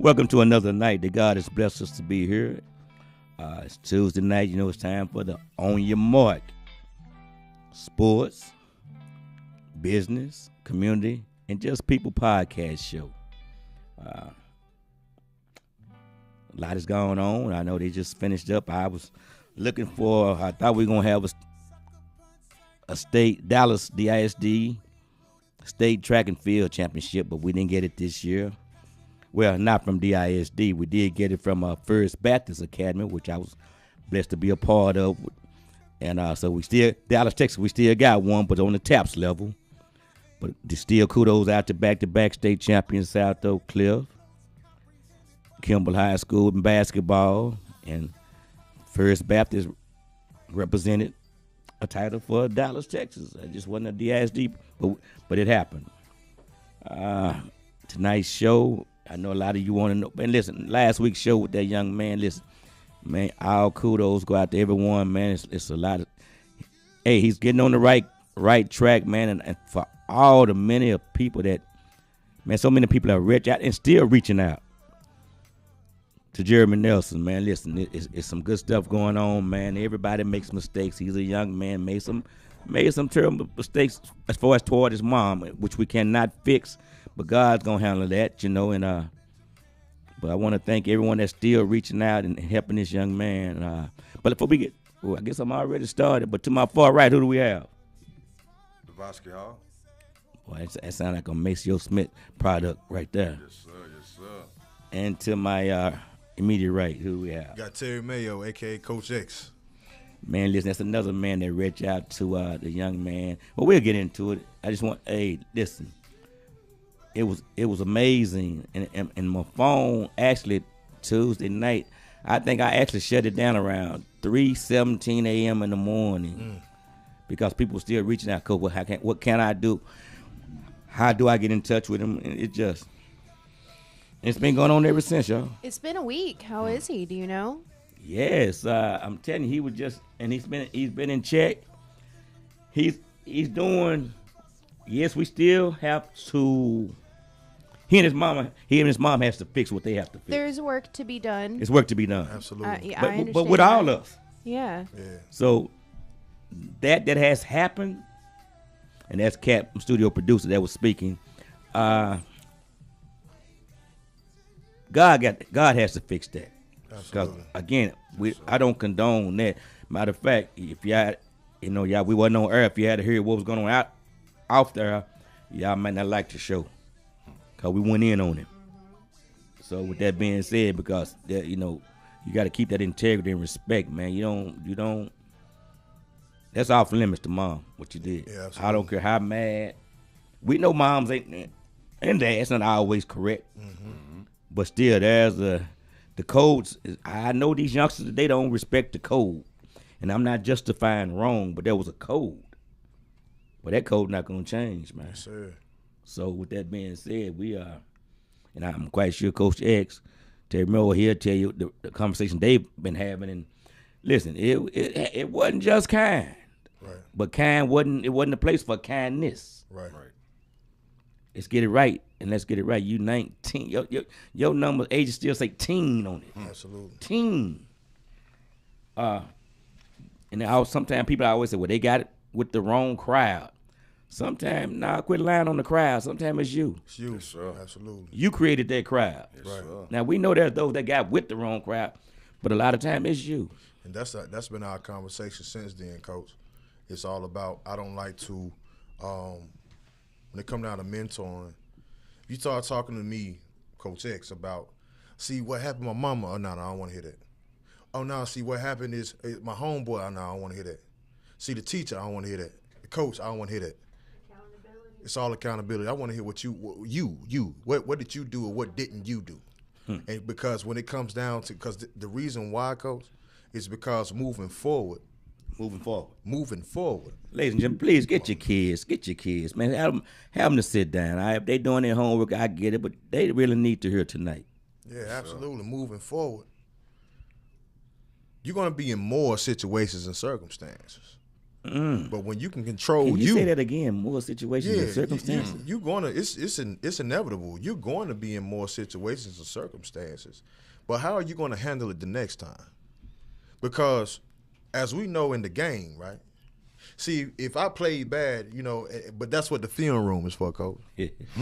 Welcome to another night that God has blessed us to be here. It's Tuesday night. You know, it's time for the On Your Mark sports, business, community, and just people podcast show. A lot is going on. I know they just finished up. I thought we were going to have a state, Dallas DISD state track and field championship, but we didn't get it this year. Well, not from DISD. We did get it from First Baptist Academy, which I was blessed to be a part of. And so Dallas, Texas, we still got one, but on the TAPS level. But still kudos out to back-to-back state champions, South Oak Cliff, Kimball High School in basketball, and First Baptist represented a title for Dallas, Texas. It just wasn't a DISD, but it happened. Tonight's show, I know a lot of you want to know. And listen, last week's show with that young man, listen, man, all kudos go out to everyone, man. It's a lot of, hey, he's getting on the right track, man. And for all the many of people that, man, so many people are reaching out and still reaching out to Jeremy Nelson, man. Listen, it's some good stuff going on, man. Everybody makes mistakes. He's a young man, made some terrible mistakes as far as toward his mom, which we cannot fix. But God's gonna handle that, you know. And but I want to thank everyone that's still reaching out and helping this young man. But before we I guess I'm already started. But to my far right, who do we have? Devosky Hall. Boy, that sounds like a Maceo Smith product right there. Yes, sir. Yes, sir. And to my immediate right, who do we have? Got Terry Mayo, a.k.a. Coach X. Man, listen, that's another man that reached out to the young man. Well, we'll get into it. I just want, hey, listen. It was amazing, and my phone actually Tuesday night, I think I actually shut it down around 3:17 a.m. in the morning because people were still reaching out. Coach, what can I do? How do I get in touch with him? And it's been going on ever since, y'all. It's been a week. How is he? Do you know? Yes, I'm telling you, he was just, and he's been in check. He's doing. Yes, we still have to. He and his mom has to fix what they have to fix. There's work to be done. It's work to be done. Absolutely. Yeah, I understand but with that. all of us. Yeah. So that has happened, and that's Cap, studio producer, that was speaking. God has to fix that. Because again, I don't condone that. Matter of fact, if y'all, we wasn't on air. If you had to hear what was going on out there, y'all might not like the show. Because we went in on him. So with that being said, because that, you got to keep that integrity and respect, man. You don't. That's off limits to mom, what you did. Yeah, I don't care how mad. We know moms ain't, and dad's not always correct. Mm-hmm. But still, there's the codes. I know these youngsters, they don't respect the code. And I'm not justifying wrong, but there was a code. But that code not going to change, man. Yes, sir. So with that being said, we are, and I'm quite sure Coach X, Terry Miller, he'll tell you the conversation they've been having. And listen, it wasn't just kind, Right. but kind wasn't a place for kindness. Right. Let's get it right, and let's get it right. You 19, your number age still say teen on it. Absolutely. Teen. And sometimes people always say, well, they got it with the wrong crowd. Sometimes, quit lying on the crowd. Sometimes it's you. It's you. Yes, sir. Absolutely. You created that crowd. Yes, Right. sir. Now, we know there's those that got with the wrong crowd, but a lot of time it's you. And that's been our conversation since then, Coach. It's all about, I don't like to, when it come down to mentoring, if you start talking to me, Coach X, about, see, what happened to my mama? Oh, no, I don't want to hear that. Oh, no, see, what happened is my homeboy, oh, no, I don't want to hear that. See, the teacher, I don't want to hear that. The coach, I don't want to hear that. It's all accountability. I want to hear what what did you do or what didn't you do? And because when it comes down to, because the reason why, Coach, is because moving forward. Ladies and gentlemen, please get your kids, man. Have them to sit down. If they doing their homework, I get it, but they really need to hear tonight. Yeah, absolutely. Moving forward, you're going to be in more situations and circumstances. But when you can control Can you say that again? More situations and circumstances. you're gonna. It's inevitable. You're going to be in more situations and circumstances. But how are you going to handle it the next time? Because as we know in the game, right? See, if I played bad, but that's what the film room is for, Coach.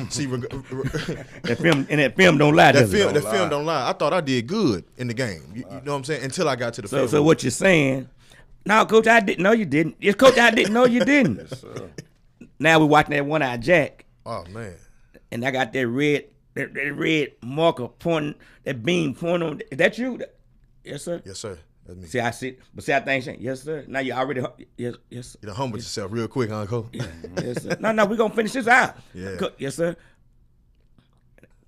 See, that film don't lie. that does it? film don't lie. I thought I did good in the game. You know what I'm saying? Until I got to the film. So what you're saying? No, Coach, I didn't know you didn't. Yes, Coach, I didn't know you didn't. Yes, sir. Now we're watching that one-eyed Jack, Oh man. and I got that red marker pointing, that beam pointing on. Is that you? Yes, sir. Yes, sir. That's me. See, I see, but see, I think, yes, sir. Now you already, yes, sir. You humble yourself real quick, huh, Coach? Yes, sir. No, we're gonna finish this out. Yeah. Yes, sir.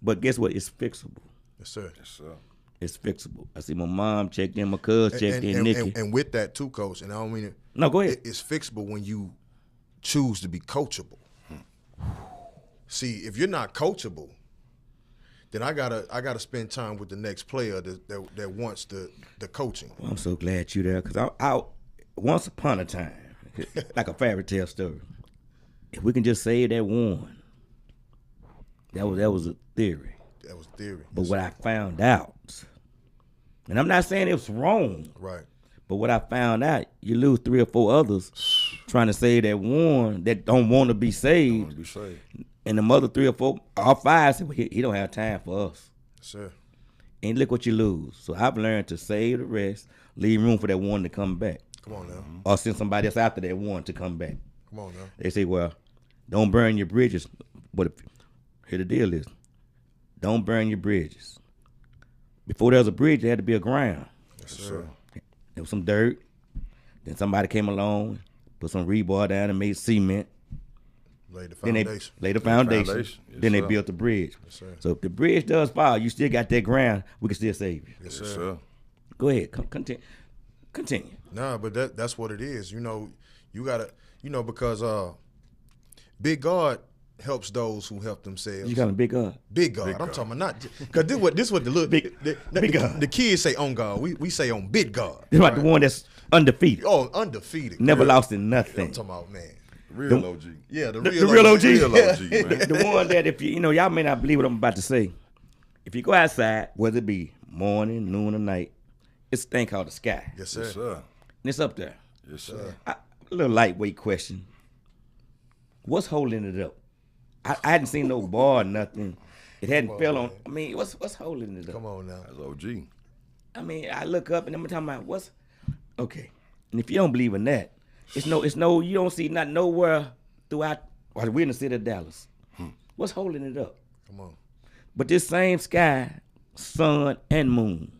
But guess what? It's fixable. Yes, sir. Yes, sir. It's fixable. I see my mom checked in, my cousin checked in, Nikki. And with that too, Coach, and I don't mean it. No, go ahead. It's fixable when you choose to be coachable. See, if you're not coachable, then I gotta spend time with the next player that wants the coaching. Well, I'm so glad you there, because I once upon a time, like a fairy tale story, if we can just save that one, that was a theory. That was theory. But what I found out, and I'm not saying it was wrong, Right. but what I found out, you lose 3 or 4 others trying to save that one that don't want to be Want saved, to be saved. and the mother 3 or 4, all 5 said, well, he don't have time for us. Yes, sir. And look what you lose. So I've learned to save the rest, leave room for that one to come back, Come on now. or send somebody else after that one to come back. Come on now. They say, well, don't burn your bridges. But here the deal is, don't burn your bridges. Before there was a bridge, there had to be a ground. Yes, Yes, sir. sir. There was some dirt. Then somebody came along, put some rebar down and made cement. Lay the Then they foundation. laid the foundation. foundation. Yes, Then they sir. built the bridge. Yes, sir. So if the bridge does fall, you still got that ground. We can still save you. Yes, Yes, sir. sir. Go ahead. Continue. Nah, but that's what it is. You gotta, because Big God helps those who help themselves. You got a big God. Big God. I'm talking about not because this what the little Big God. The kids say on God. We say on big God. This about the one that's undefeated. Oh, undefeated. Never Real- lost in I'm nothing. talking about man. Real OG. Yeah, the The real real OG. Real OG, man. The one that if y'all may not believe what I'm about to say. If you go outside, whether it be morning, noon, or night, it's a thing called the sky. Yes, sir. Yes, sir. And it's up there. Yes, sir. A little lightweight question. What's holding it up? I hadn't seen no bar or nothing. It hadn't fell on. I mean, what's holding it up? Come on now. That's OG. I mean, I look up and I'm talking about what's okay. And if you don't believe in that, it's no. You don't see not nowhere throughout. Well, we're in the city of Dallas. What's holding it up? Come on. But this same sky, sun and moon.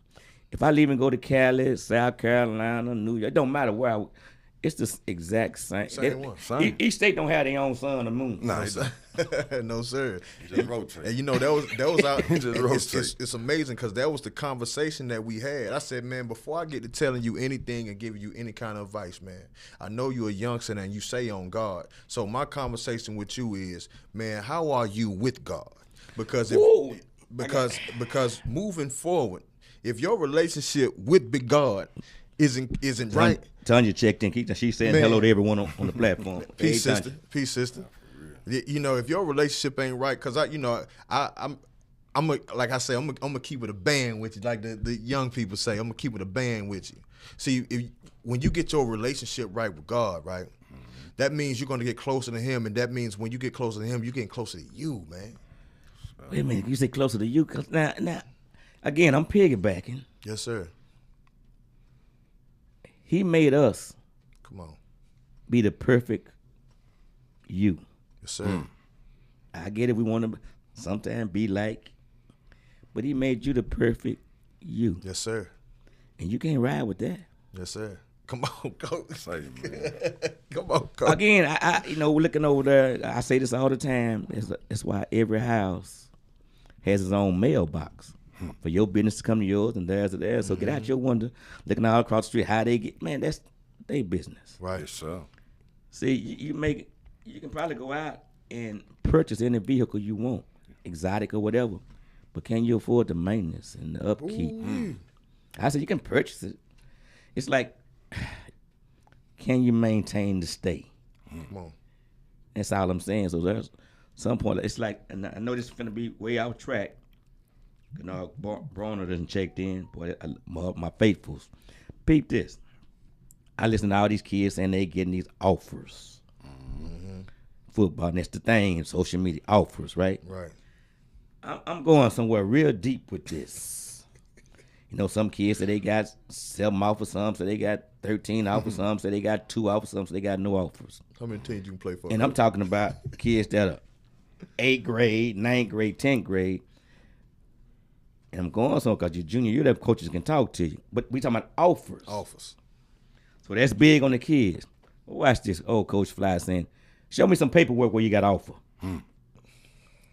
If I leave and go to Cali, South Carolina, New York, it don't matter where it's the exact same. Same one. Same. Each state don't have their own sun or moon. Nah, No, sir. just rotate. And that was our, Just rotate. it's amazing because that was the conversation that we had. I said, man, before I get to telling you anything and giving you any kind of advice, man, I know you're a youngster and you say on God. So my conversation with you is, man, how are you with God? Because Ooh. because moving forward, if your relationship with big God isn't right, Tanya checked in. She's saying Man. hello to everyone on the platform. peace, Hey, sister. Tanya. Peace, sister. If your relationship ain't right, because like I say, I'm gonna keep it a band with you, like the young people say. I'm gonna keep it a band with you. See, when you get your relationship right with God, right, that means you're gonna get closer to Him, and that means when you get closer to Him, you're getting closer to you, man. Wait a minute. You say closer to you. 'Cause now, again, I'm piggybacking. Yes, sir. He made us Come on. be the perfect you. Yes, sir. I get it. We want to sometimes be like, but he made you the perfect you, Yes, sir. and you can't ride with that. Yes, sir. Come on, coach. Say it, man. Come on, coach. Again, I looking over there, I say this all the time. That's why every house has its own mailbox for your business to come to yours and theirs to theirs. So get out your window, looking all across the street, how they get. Man, that's their business. Right. Yes, sir. See, you can probably go out and purchase any vehicle you want, exotic or whatever, but can you afford the maintenance and the upkeep? I said you can purchase it. It's like, can you maintain the stay? Come on. That's all I'm saying. So there's some point. It's like, and I know this is gonna be way out track. You know, Broner done checked in. Boy, my faithfuls. Peep this. I listen to all these kids and they getting these offers. Football, and that's the thing. Social media offers, right? Right. I'm going somewhere real deep with this. You know, some kids say they got 7 offers, some say they got 13 offers, some say they got 2 offers, some say they got no offers. How many teams you can play for? And I'm talking about kids that are 8th grade, 9th grade, 10th grade. And I'm going somewhere because you're junior, you're that coaches can talk to you. But we talking about offers. Offers. So that's big on the kids. Watch this old Coach Fly saying, show me some paperwork where you got offer.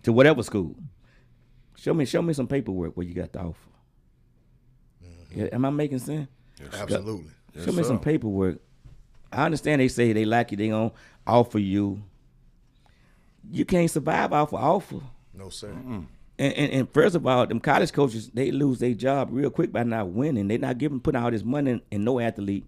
To whatever school. Show me some paperwork where you got the offer. Yeah, am I making sense? Yes, Absolutely. Show me some paperwork. I understand they say they like you, they gonna offer you. You can't survive off of offer. No, sir. And first of all, them college coaches, they lose their job real quick by not winning. They not putting all this money in no athlete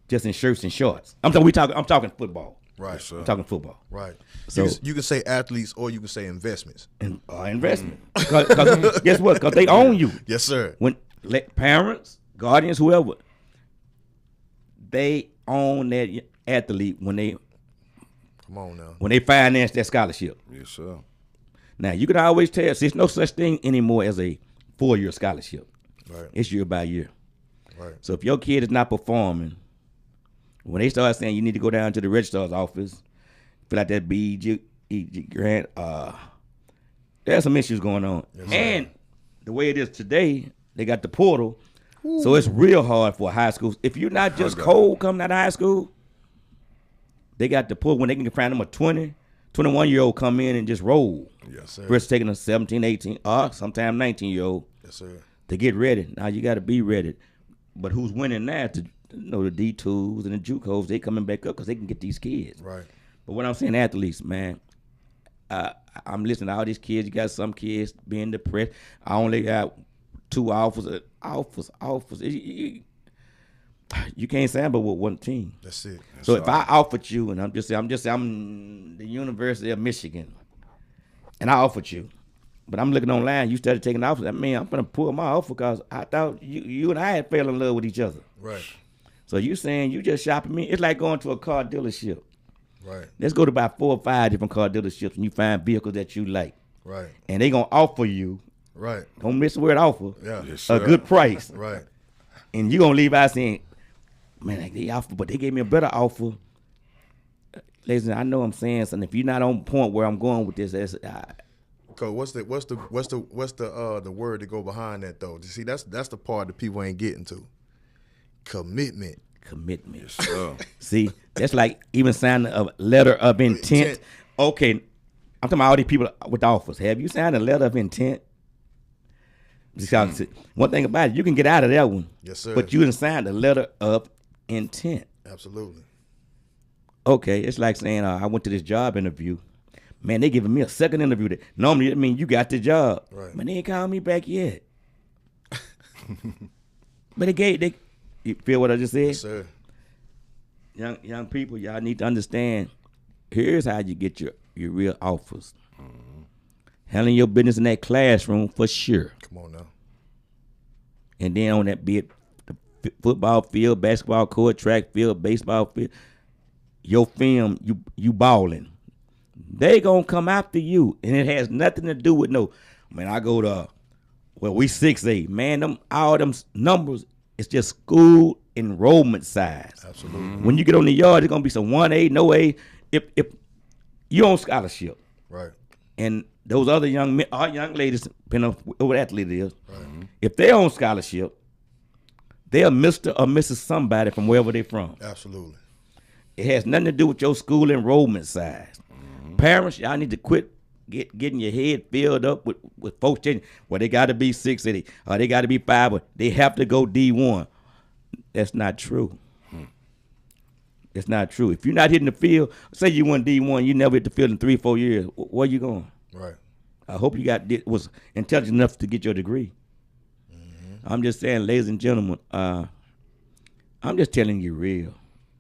just in shirts and shorts. I'm talking football. Right. I'm talking football. Right. So- you can say athletes or you can say investments. And investment. Cause guess what? Because they own you. Yes, sir. When parents, guardians, whoever, they own that athlete when they Come on now. finance that scholarship. Yes, sir. Now you can always tell. There's no such thing anymore as a 4-year scholarship. Right. It's year by year. Right. So if your kid is not performing, when they start saying you need to go down to the registrar's office, fill out that BG grant, there's some issues going on. Yes, sir. And the way it is today, they got the portal, so it's real hard for high schools. If you're not just cold coming out of high school, they got the portal when they can find them a 20, 21-year-old come in and just roll. Yes, sir. Versus taking a 17, 18, or sometimes 19-year-old Yes, sir. to get ready. Now you got to be ready. But who's winning now? The D2s and the JUCOs, they coming back up because they can get these kids. Right. But what I'm saying, athletes, man, I'm listening to all these kids. You got some kids being depressed. I only got 2 offers. You can't sample with one team. That's it. So if I offered you, and I'm the University of Michigan, and I offered you, but I'm looking online, you started taking offers. I mean, I'm gonna pull my offer because I thought you and I had fell in love with each other. Right. So you saying you just shopping me? It's like going to a car dealership. Right. Let's go to about 4 or 5 different car dealerships and you find vehicles that you like. Right. And they gonna offer you, Right. don't miss the word offer, Yeah. Yes, a sir. good price. Right. And you gonna leave out saying, man, they offer, but they gave me a better offer. Ladies, I know I'm saying something. If you're not on point where I'm going with this, Cause what's the word to go behind that though? You see, that's the part that people ain't getting to. Commitment. commitment. Yes, sir. See, that's like even signing a letter of intent. Okay, I'm talking about all these people with offers. Have you signed a letter of intent? Because one thing about it, you can get out of that one. Yes, sir. But you done signed a letter of intent. Absolutely. Okay, it's like saying I went to this job interview. Man, they giving me a second interview. That normally it mean you got the job. Right. Man, they ain't called me back yet. But they you feel what I just said? Yes, sir. Young people, y'all need to understand. Here's how you get your real offers. Handling your business in that classroom for sure. Come on now. And then on that, be it the football field, basketball court, track field, baseball field, your film, you balling. They gonna come after you, and it has nothing to do with man, I go to, we 6A. Man, all them numbers, it's just school enrollment size. Absolutely. When you get on the yard, it's gonna be some 1A, no A. If you're on scholarship, Right. and those other young men, our young ladies, depending on what athlete it is, if they're on scholarship, they're Mr. or Mrs. somebody from wherever they're from. Absolutely. It has nothing to do with your school enrollment size. Parents, y'all need to quit getting your head filled up with folks changing. Well, they got to be 6A, or they got to be 5, or they have to go D1. That's not true. It's not true. If you're not hitting the field, say you went D1, you never hit the field in 3-4 years. Where you going? Right. I hope you was intelligent enough to get your degree. I'm just saying, ladies and gentlemen, I'm just telling you real.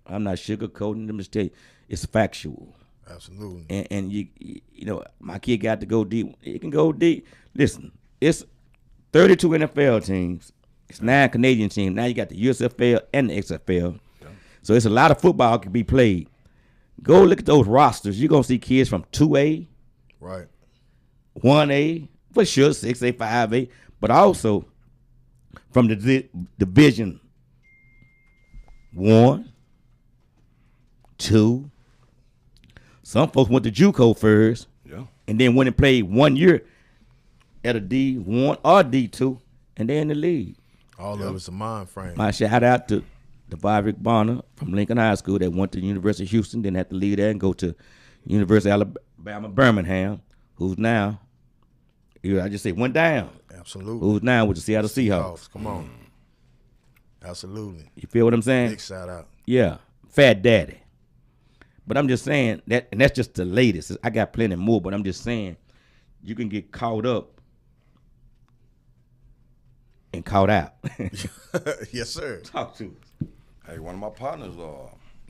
I'm not sugarcoating them. Just tell you, it's factual. Absolutely. And you know, my kid got to go deep. He can go deep. Listen, it's 32 NFL teams. It's 9 Canadian teams. Now you got the USFL and the XFL. So it's a lot of football can be played. Go look at those rosters. You're going to see kids from 2A, Right. 1A, for sure, 6A, 5A, but also from the division 1, 2. Some folks went to JUCO first Yeah. and then went and played 1 year at a D1 or D2, and they're in the league. All of it's a mind frame. My shout out to Devivik Bonner from Lincoln High School that went to the University of Houston, then had to leave there and go to University of Alabama, Birmingham, who's now, I just say went down, Absolutely. who's now with the Seattle Seahawks. Come on. Absolutely. You feel what I'm saying? Big shout out. Yeah, Fat Daddy. But I'm just saying that, and that's just the latest. I got plenty more, but I'm just saying you can get caught up and caught out. Yes, sir. Talk to us. Hey, one of my partners,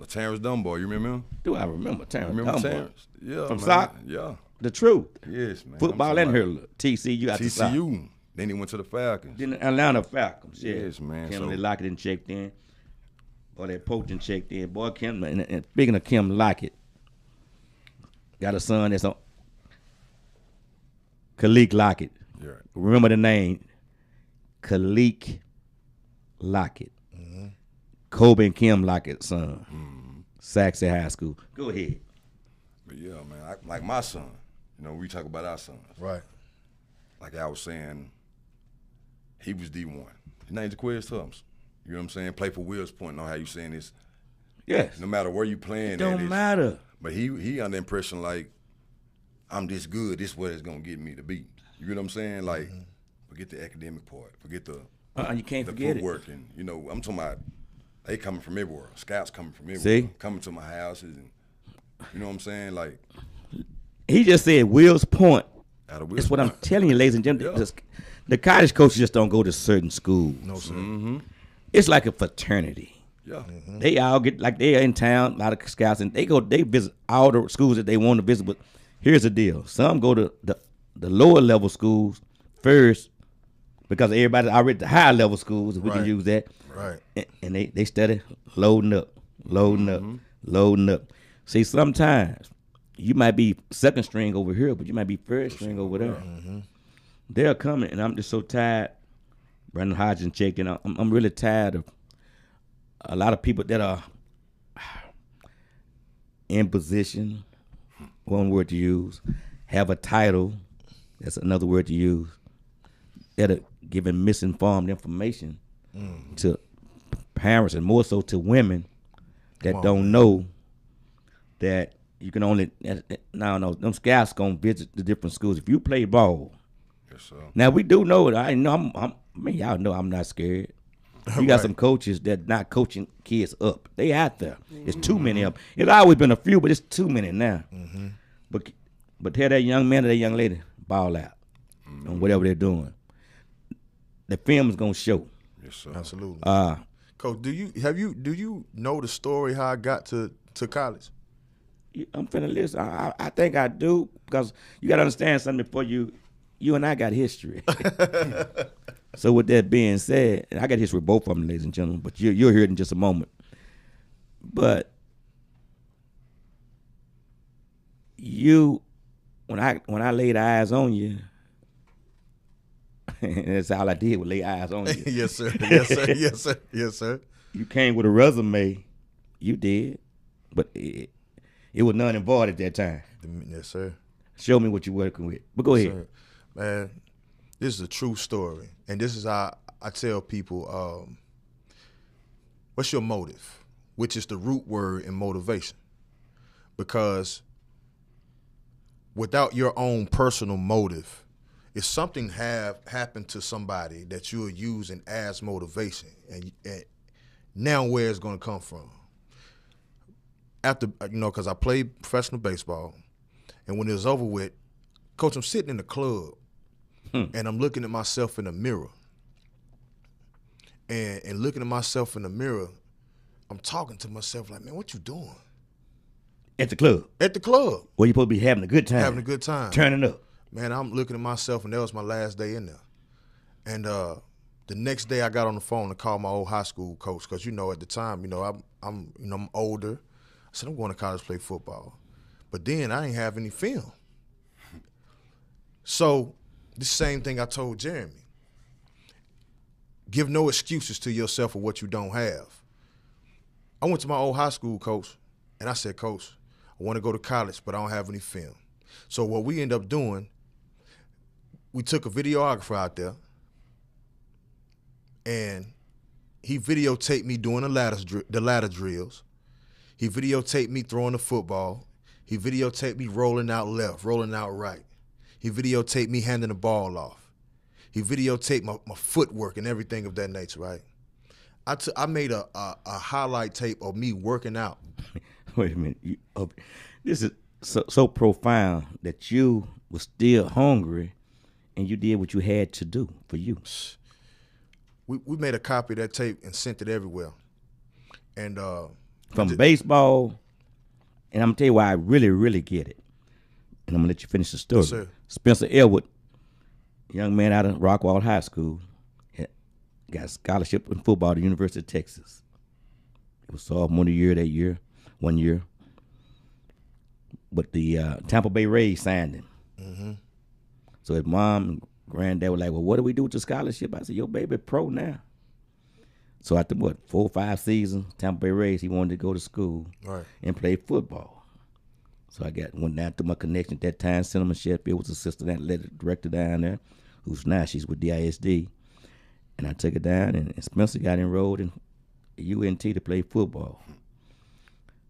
Terrence Dunbar. You remember him? Do I remember Terrence? Remember Dunbar? Terrence? Yeah. From man. Sock? Yeah. The truth. Yes, man. Football I'm and talking hurler. TCU out the South. TCU. Then he went to the Falcons. Then the Atlanta Falcons. Yeah. Yes, man. Kim So- Lockett and checked in. Boy, that Poach checked in. Boy, Kim, and speaking of Kim Lockett, got a son that's on Kalik Lockett. Yeah. Remember the name? Kalik Lockett. Kobe and Kim Lockett's son. Saxon High School. Go ahead. But yeah, man, like my son, we talk about our sons. Right. Like I was saying, he was D1. His name's Jaquez Thomas. You know what I'm saying? Play for Wills Point. Know how you saying this? Yes. No matter where you playing, It don't matter. But he under the impression like, I'm this good. This is what it's gonna get me to be. You know what I'm saying? Like, forget the academic part. Forget the You can't the forget it. footwork, and I'm talking about they coming from everywhere. Scouts coming from everywhere. See? Coming to my houses, and you know what I'm saying? Like, He just said Will's Point. out of That's what I'm Point. telling you, ladies and gentlemen. Yeah. The college coaches just don't go to certain schools. No, sir. It's like a fraternity. Yeah. They all get like they are in town. A lot of scouts and they visit all the schools that they want to visit. But here's the deal: some go to the lower level schools first because everybody already at the higher level schools. If we can Right. use that, Right. and they study loading up. See, sometimes you might be second string over here, but you might be first string over there. They're coming, and I'm just so tired. Brandon Hodgson checked in. I'm really tired of a lot of people that are in position, one word to use, have a title, that's another word to use, that are giving misinformed information to parents and more so to women that don't know that you can only, no, them scouts gonna visit the different schools. If you play ball, Yes, sir. now we do know it. I know y'all know I'm not scared. You got Right. some coaches that not coaching kids up. They out there. It's too many of them. It's always been a few, but it's too many now. But tell that young man or that young lady ball out on whatever they're doing. The film is gonna show. Yes, sir. Absolutely. Uh, Coach, do you know the story how I got to college? I'm finna listen. I think I do because you gotta understand something before you and I got history. So with that being said, and I got history with both of them, ladies and gentlemen, but you'll hear it in just a moment. But when I laid eyes on you, and that's all I did was lay eyes on you. Yes, sir. Yes, sir. Yes, sir. Yes, sir. You came with a resume, you did, but it was none and void at that time. Yes, sir. Show me what you're working with. But go ahead. Sir. Man, this is a true story, and this is how I tell people, what's your motive, which is the root word in motivation. Because without your own personal motive, if something have happened to somebody that you're using as motivation, and now where it's going to come from? After, because I played professional baseball, and when it was over with, Coach, I'm sitting in the club, and I'm looking at myself in the mirror. And looking at myself in the mirror, I'm talking to myself like, man, what you doing? At the club. At the club. Where you supposed to be having a good time. Having a good time. Turning up. Man, I'm looking at myself, and that was my last day in there. And the next day, I got on the phone to call my old high school coach because, you know, at the time, you know, I'm older. I said, I'm going to college to play football. But then I ain't have any film. So the same thing I told Jeremy. Give no excuses to yourself for what you don't have. I went to my old high school coach, and I said, Coach, I want to go to college, but I don't have any film. So what we end up doing, we took a videographer out there, and he videotaped me doing the ladder drills. He videotaped me throwing the football. He videotaped me rolling out left, rolling out right. He videotaped me handing the ball off. He videotaped my footwork and everything of that nature, right? I made a highlight tape of me working out. Wait a minute. This is so profound that you were still hungry and you did what you had to do for you. We made a copy of that tape and sent it everywhere. And from baseball, and I'm going to tell you why I really, really get it. And I'm going to let you finish the story. Yes, sir. Spencer Elwood, young man out of Rockwall High School, got a scholarship in football at the University of Texas. It was sophomore year that year, 1 year. But the Tampa Bay Rays signed him. Mm-hmm. So his mom and granddad were like, well, what do we do with the scholarship? I said, your baby pro now. So after, 4 or 5 seasons, Tampa Bay Rays, he wanted to go to school and play football. So I went down to my connection at that time. Cinnamon Sheffield was assistant athletic director down there, who's now she's with DISD. And I took her down, and Spencer got enrolled in UNT to play football.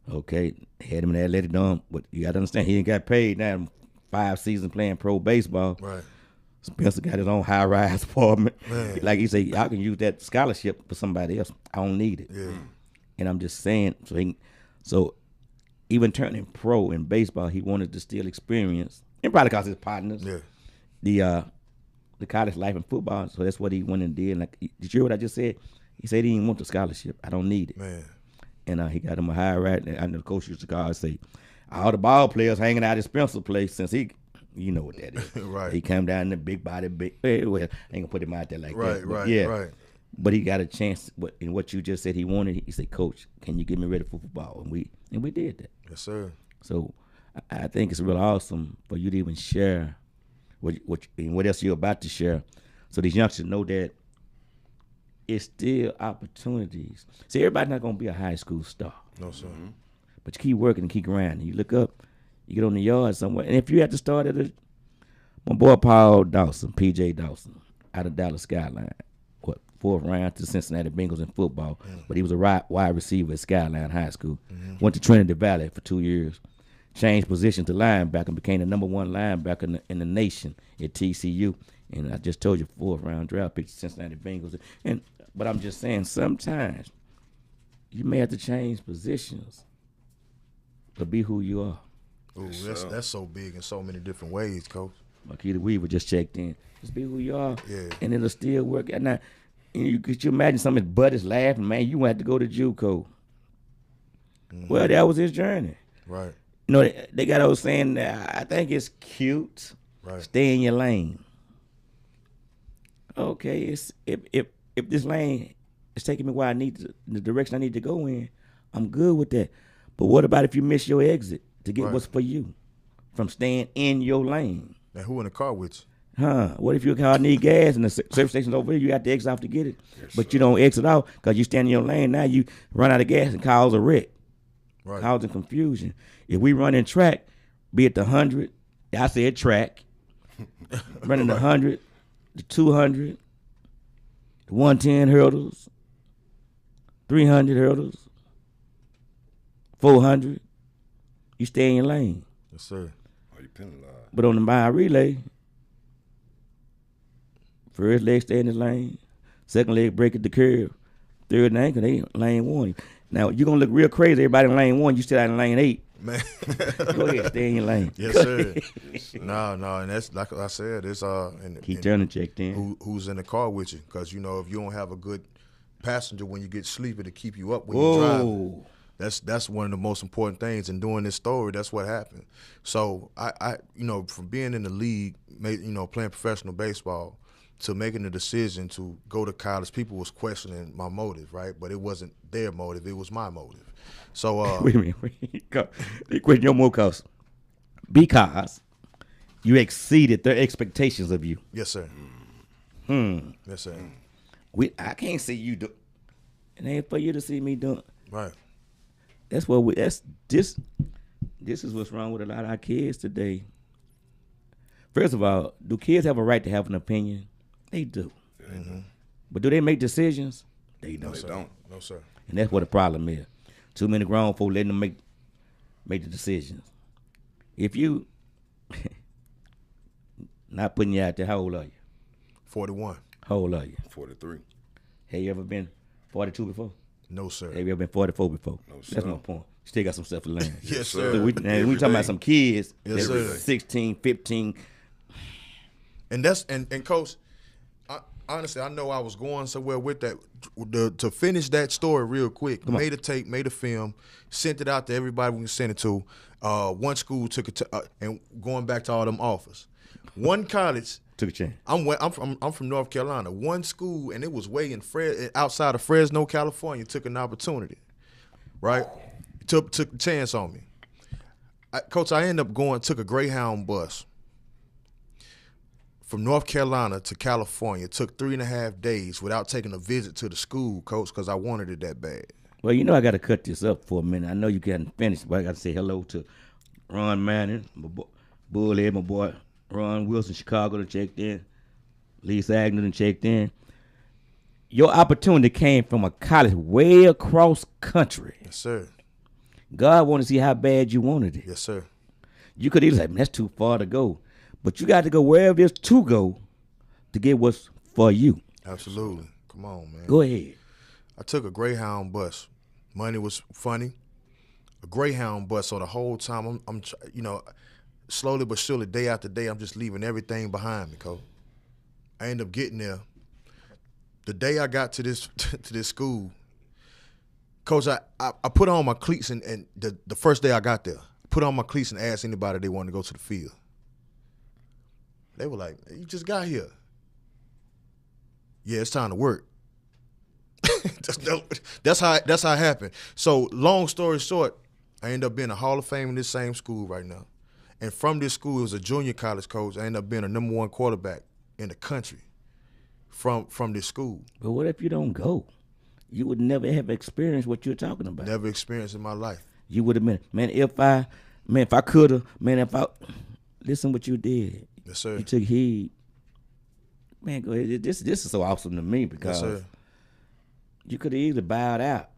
Okay, had him in the athletic dome, but you got to understand, he ain't got paid now 5 seasons playing pro baseball. Right. Spencer got his own high-rise apartment. Man. Like he said, I can use that scholarship for somebody else. I don't need it. Yeah. And I'm just saying, so even turning pro in baseball, he wanted to still experience, and probably because his partners, the college life in football. So that's what he went and did. Like, did you hear what I just said? He said he didn't want the scholarship. I don't need it. Man. And he got him a high rate. And I know the coach used to call and say, all the ball players hanging out at Spencer place since you know what that is. Right. He come down in the big body, well, I ain't gonna put him out there like that. Right. But he got a chance. In what you just said, he wanted. He said, "Coach, can you get me ready for football?" And we did that. Yes, sir. So I think it's real awesome for you to even share what else you're about to share, so these youngsters know that it's still opportunities. See, everybody's not gonna be a high school star. No, sir. Mm-hmm. But you keep working and keep grinding. You look up, you get on the yard somewhere, and if you have to start at my boy Paul Dawson, P.J. Dawson, out of Dallas Skyline. 4th round to Cincinnati Bengals in football, but he was a wide receiver at Skyline High School. Mm-hmm. Went to Trinity Valley for 2 years. Changed position to linebacker and became the number 1 linebacker in the nation at TCU. And I just told you, 4th round draft pick to Cincinnati Bengals. But I'm just saying, sometimes you may have to change positions to be who you are. Ooh, that's so big in so many different ways, Coach. Makita Weaver just checked in. Just be who you are, yeah, and it'll still work. Now, could you imagine some of his buddies laughing, man, you had to go to JUCO. Mm-hmm. Well, that was his journey. Right. You know, they got old saying, I think it's cute. Right. Stay in your lane. Okay, if this lane is taking me where the direction I need to go in, I'm good with that. But what about if you miss your exit to get what's for you from staying in your lane? Now, who in the car with you? What if your car need gas and the service station's over here? You got to exit off to get it, but you don't exit out because you stand in your lane. Now you run out of gas and cause a wreck, causing confusion. If we run in track, be it the 100, I said track, running the 100, the 200, the 110 hurdles, 300 hurdles, 400, you stay in your lane. Yes, sir. Are you penalized? But on the mile relay, first leg stay in his lane, second leg break at the curve, third and ankle, they lane 1. Now, you're going to look real crazy, everybody in lane 1, you still out in lane 8. Man. Go ahead, stay in your lane. Yes, sir. No, and that's like I said, it's Keith Turner checked in. Who's in the car with you? Because, if you don't have a good passenger when you get sleepy to keep you up when you're driving. Whoa. That's one of the most important things in doing this story. That's what happened. So I from being in the league, playing professional baseball, to making the decision to go to college, people was questioning my motive, right? But it wasn't their motive; it was my motive. So Wait a minute. They question your more because you exceeded their expectations of you. yes, sir. Yes, sir. I can't see you do. It ain't for you to see me doing. Right. That's what this is what's wrong with a lot of our kids today. First of all, do kids have a right to have an opinion? They do. But do they make decisions? They don't. They don't. No, sir. And that's what the problem is. Too many grown folk letting them make the decisions. If you not putting you out there, how old are you? 41. How old are you? 43. Have you ever been 42 before? No, sir. Have you ever been 44 before? No, sir. That's my point. Still got some stuff to learn. Yes, sir. sir. We talking about some kids Yes, that sir. 16, 15. And that's and coach, honestly, I know I was going somewhere with that. To finish that story real quick, made a tape, made a film, sent it out to everybody we can send it to. One school took it to, and going back to all them offers. One college. Took a chance. I'm from North Carolina. One school, and it was way outside of Fresno, California, took an opportunity, right? Took a chance on me. Coach, I ended up took a Greyhound bus from North Carolina to California. It took 3.5 days without taking a visit to the school, Coach, because I wanted it that bad. Well, I got to cut this up for a minute. I know you can't finish, but I got to say hello to Ron Manning, my Bullhead, my boy Ron Wilson, Chicago, that checked in. Lisa Agnew that checked in. Your opportunity came from a college way across country. Yes, sir. God wanted to see how bad you wanted it. Yes, sir. You could either say, man, that's too far to go. But you got to go wherever there's to go to get what's for you. Absolutely. Come on, man. Go ahead. I took a Greyhound bus. Money was funny. A Greyhound bus. So the whole time, I'm slowly but surely, day after day, I'm just leaving everything behind me, Coach. I end up getting there. The day I got to this school, Coach, I put on my cleats and the first day I got there, I put on my cleats and asked anybody if they wanted to go to the field. They were like, "You just got here." Yeah, it's time to work. That's how it happened. So long story short, I ended up being a Hall of Fame in this same school right now. And from this school, it was a junior college coach. I ended up being a #1 quarterback in the country from this school. But what if you don't go? You would never have experienced what you're talking about. Never experienced in my life. You would have been, if I could have, listen what you did. Yes, sir. You took heed. Man, go ahead. This is so awesome to me Yes, because sir. you could have easily bowed out.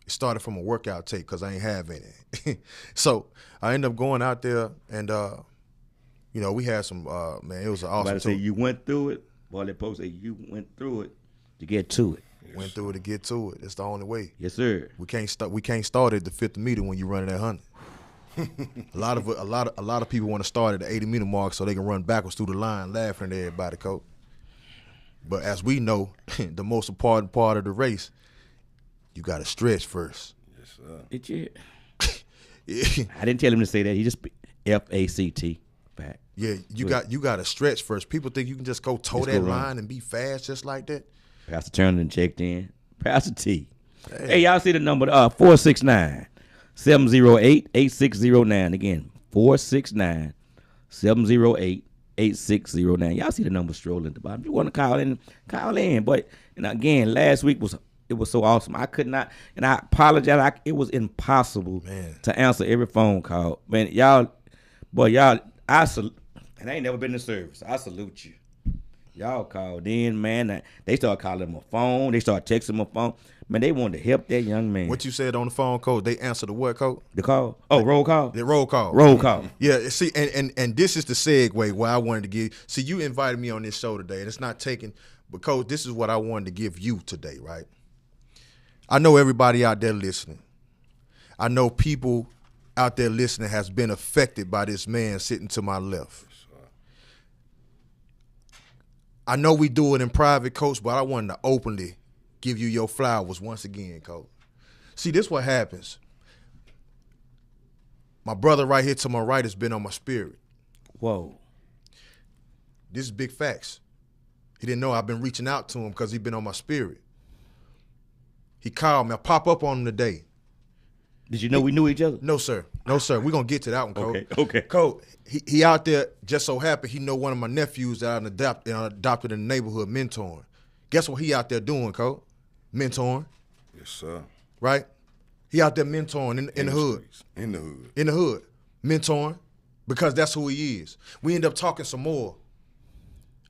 It started from a workout tape because I ain't have any. So I ended up going out there and, we had some, it was an awesome Somebody say tour. you went through it. Boy, that post say you went through it to get to it. Went through it to get to it. It's the only way. Yes, sir. We can't start at the 50 meter when you're running at 100. a lot of people want to start at the 80 meter mark so they can run backwards through the line, laughing at everybody, Coach. But as we know, the most important part of the race, you got to stretch first. Yes, sir. Did you? Yeah, I didn't tell him to say that. He just FACT. Fact. you got to stretch first. People think you can just go toe Just that go run. line and be fast just like that. Pastor Turner checked in. Pastor T. Hey, y'all see the number 469-708-8609. Again, 469-708-8609. Y'all see the number strolling at the bottom. If you want to call in, call in. But again, last week was so awesome. I could not, and I apologize. It was impossible to answer every phone call. Man, y'all, and I ain't never been in service. I salute you. Y'all called in, man. They started calling my phone. They started texting my phone. Man, they wanted to help that young man. What you said on the phone, Coach, they answered the what, Coach? The call? Oh, roll call? The roll call. Roll call. Yeah, see, and this is the segue where I wanted to give. See, you invited me on this show today, and it's not taken, but Coach, this is what I wanted to give you today, right? I know everybody out there listening. I know people out there listening has been affected by this man sitting to my left. I know we do it in private, Coach, but I wanted to openly give you your flowers once again, Coach. See, this what happens. My brother right here to my right has been on my spirit. Whoa. This is big facts. He didn't know I've been reaching out to him because he's been on my spirit. He called me. I pop up on him today. Did you know we knew each other? No, sir. No, sir. We're going to get to that one, Coach. Okay. Coach, he out there just so happened he know one of my nephews that I adopted in the neighborhood, mentoring. Guess what he out there doing, Coach? Mentoring. Yes, sir. Right? He out there mentoring in the hood. Streets. In the hood. In the hood. Mentoring. Because that's who he is. We end up talking some more.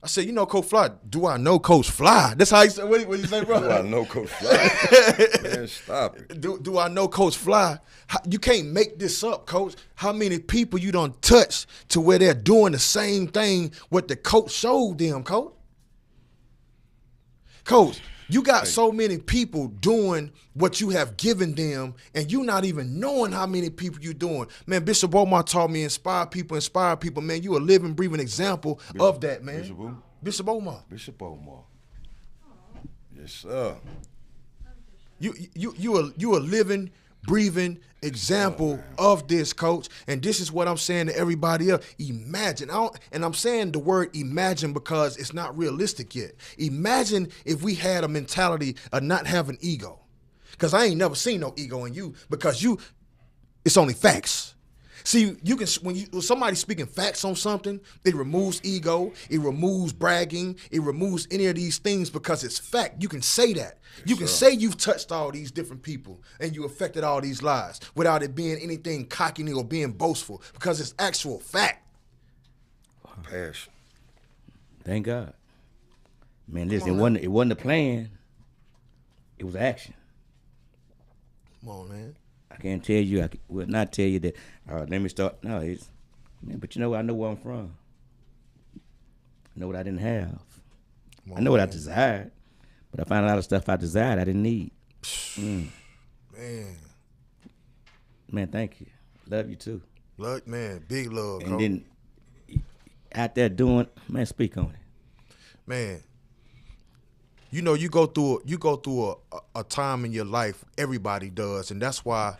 I said, you know, Coach Fly, do I know Coach Fly? That's how he said, what you say, bro? Do I know Coach Fly? Man, stop it. Do I know Coach Fly? You can't make this up, Coach. How many people you done touched to where they're doing the same thing what the coach showed them, Coach? Coach, you got so many people doing what you have given them, and you not even knowing how many people you doing. Man, Bishop Omar taught me inspire people. Man, you a living, breathing example of that, man. Bishop who? Bishop Omar. Bishop Omar. Yes, sir. You a living, breathing example of this, Coach. And this is what I'm saying to everybody else. Imagine. And I'm saying the word imagine because it's not realistic yet. Imagine if we had a mentality of not having ego. Because I ain't never seen no ego in you because it's only facts. See, you can when somebody's speaking facts on something, it removes ego, it removes bragging, it removes any of these things because it's fact. You can say that. You can say you've touched all these different people and you affected all these lives without it being anything cocky or being boastful because it's actual fact. Passion. Thank God. Man, listen, it wasn't a plan. It was action. Come on, man. I can't tell you. I will not tell you that. Let me start. No, but you know, I know where I'm from. I know what I didn't have. I know what I desired, but I found a lot of stuff I desired I didn't need. Man, thank you. Love you too. Love, man, big love. And then out there doing, man, speak on it. Man, you know, you go through a time in your life. Everybody does, and that's why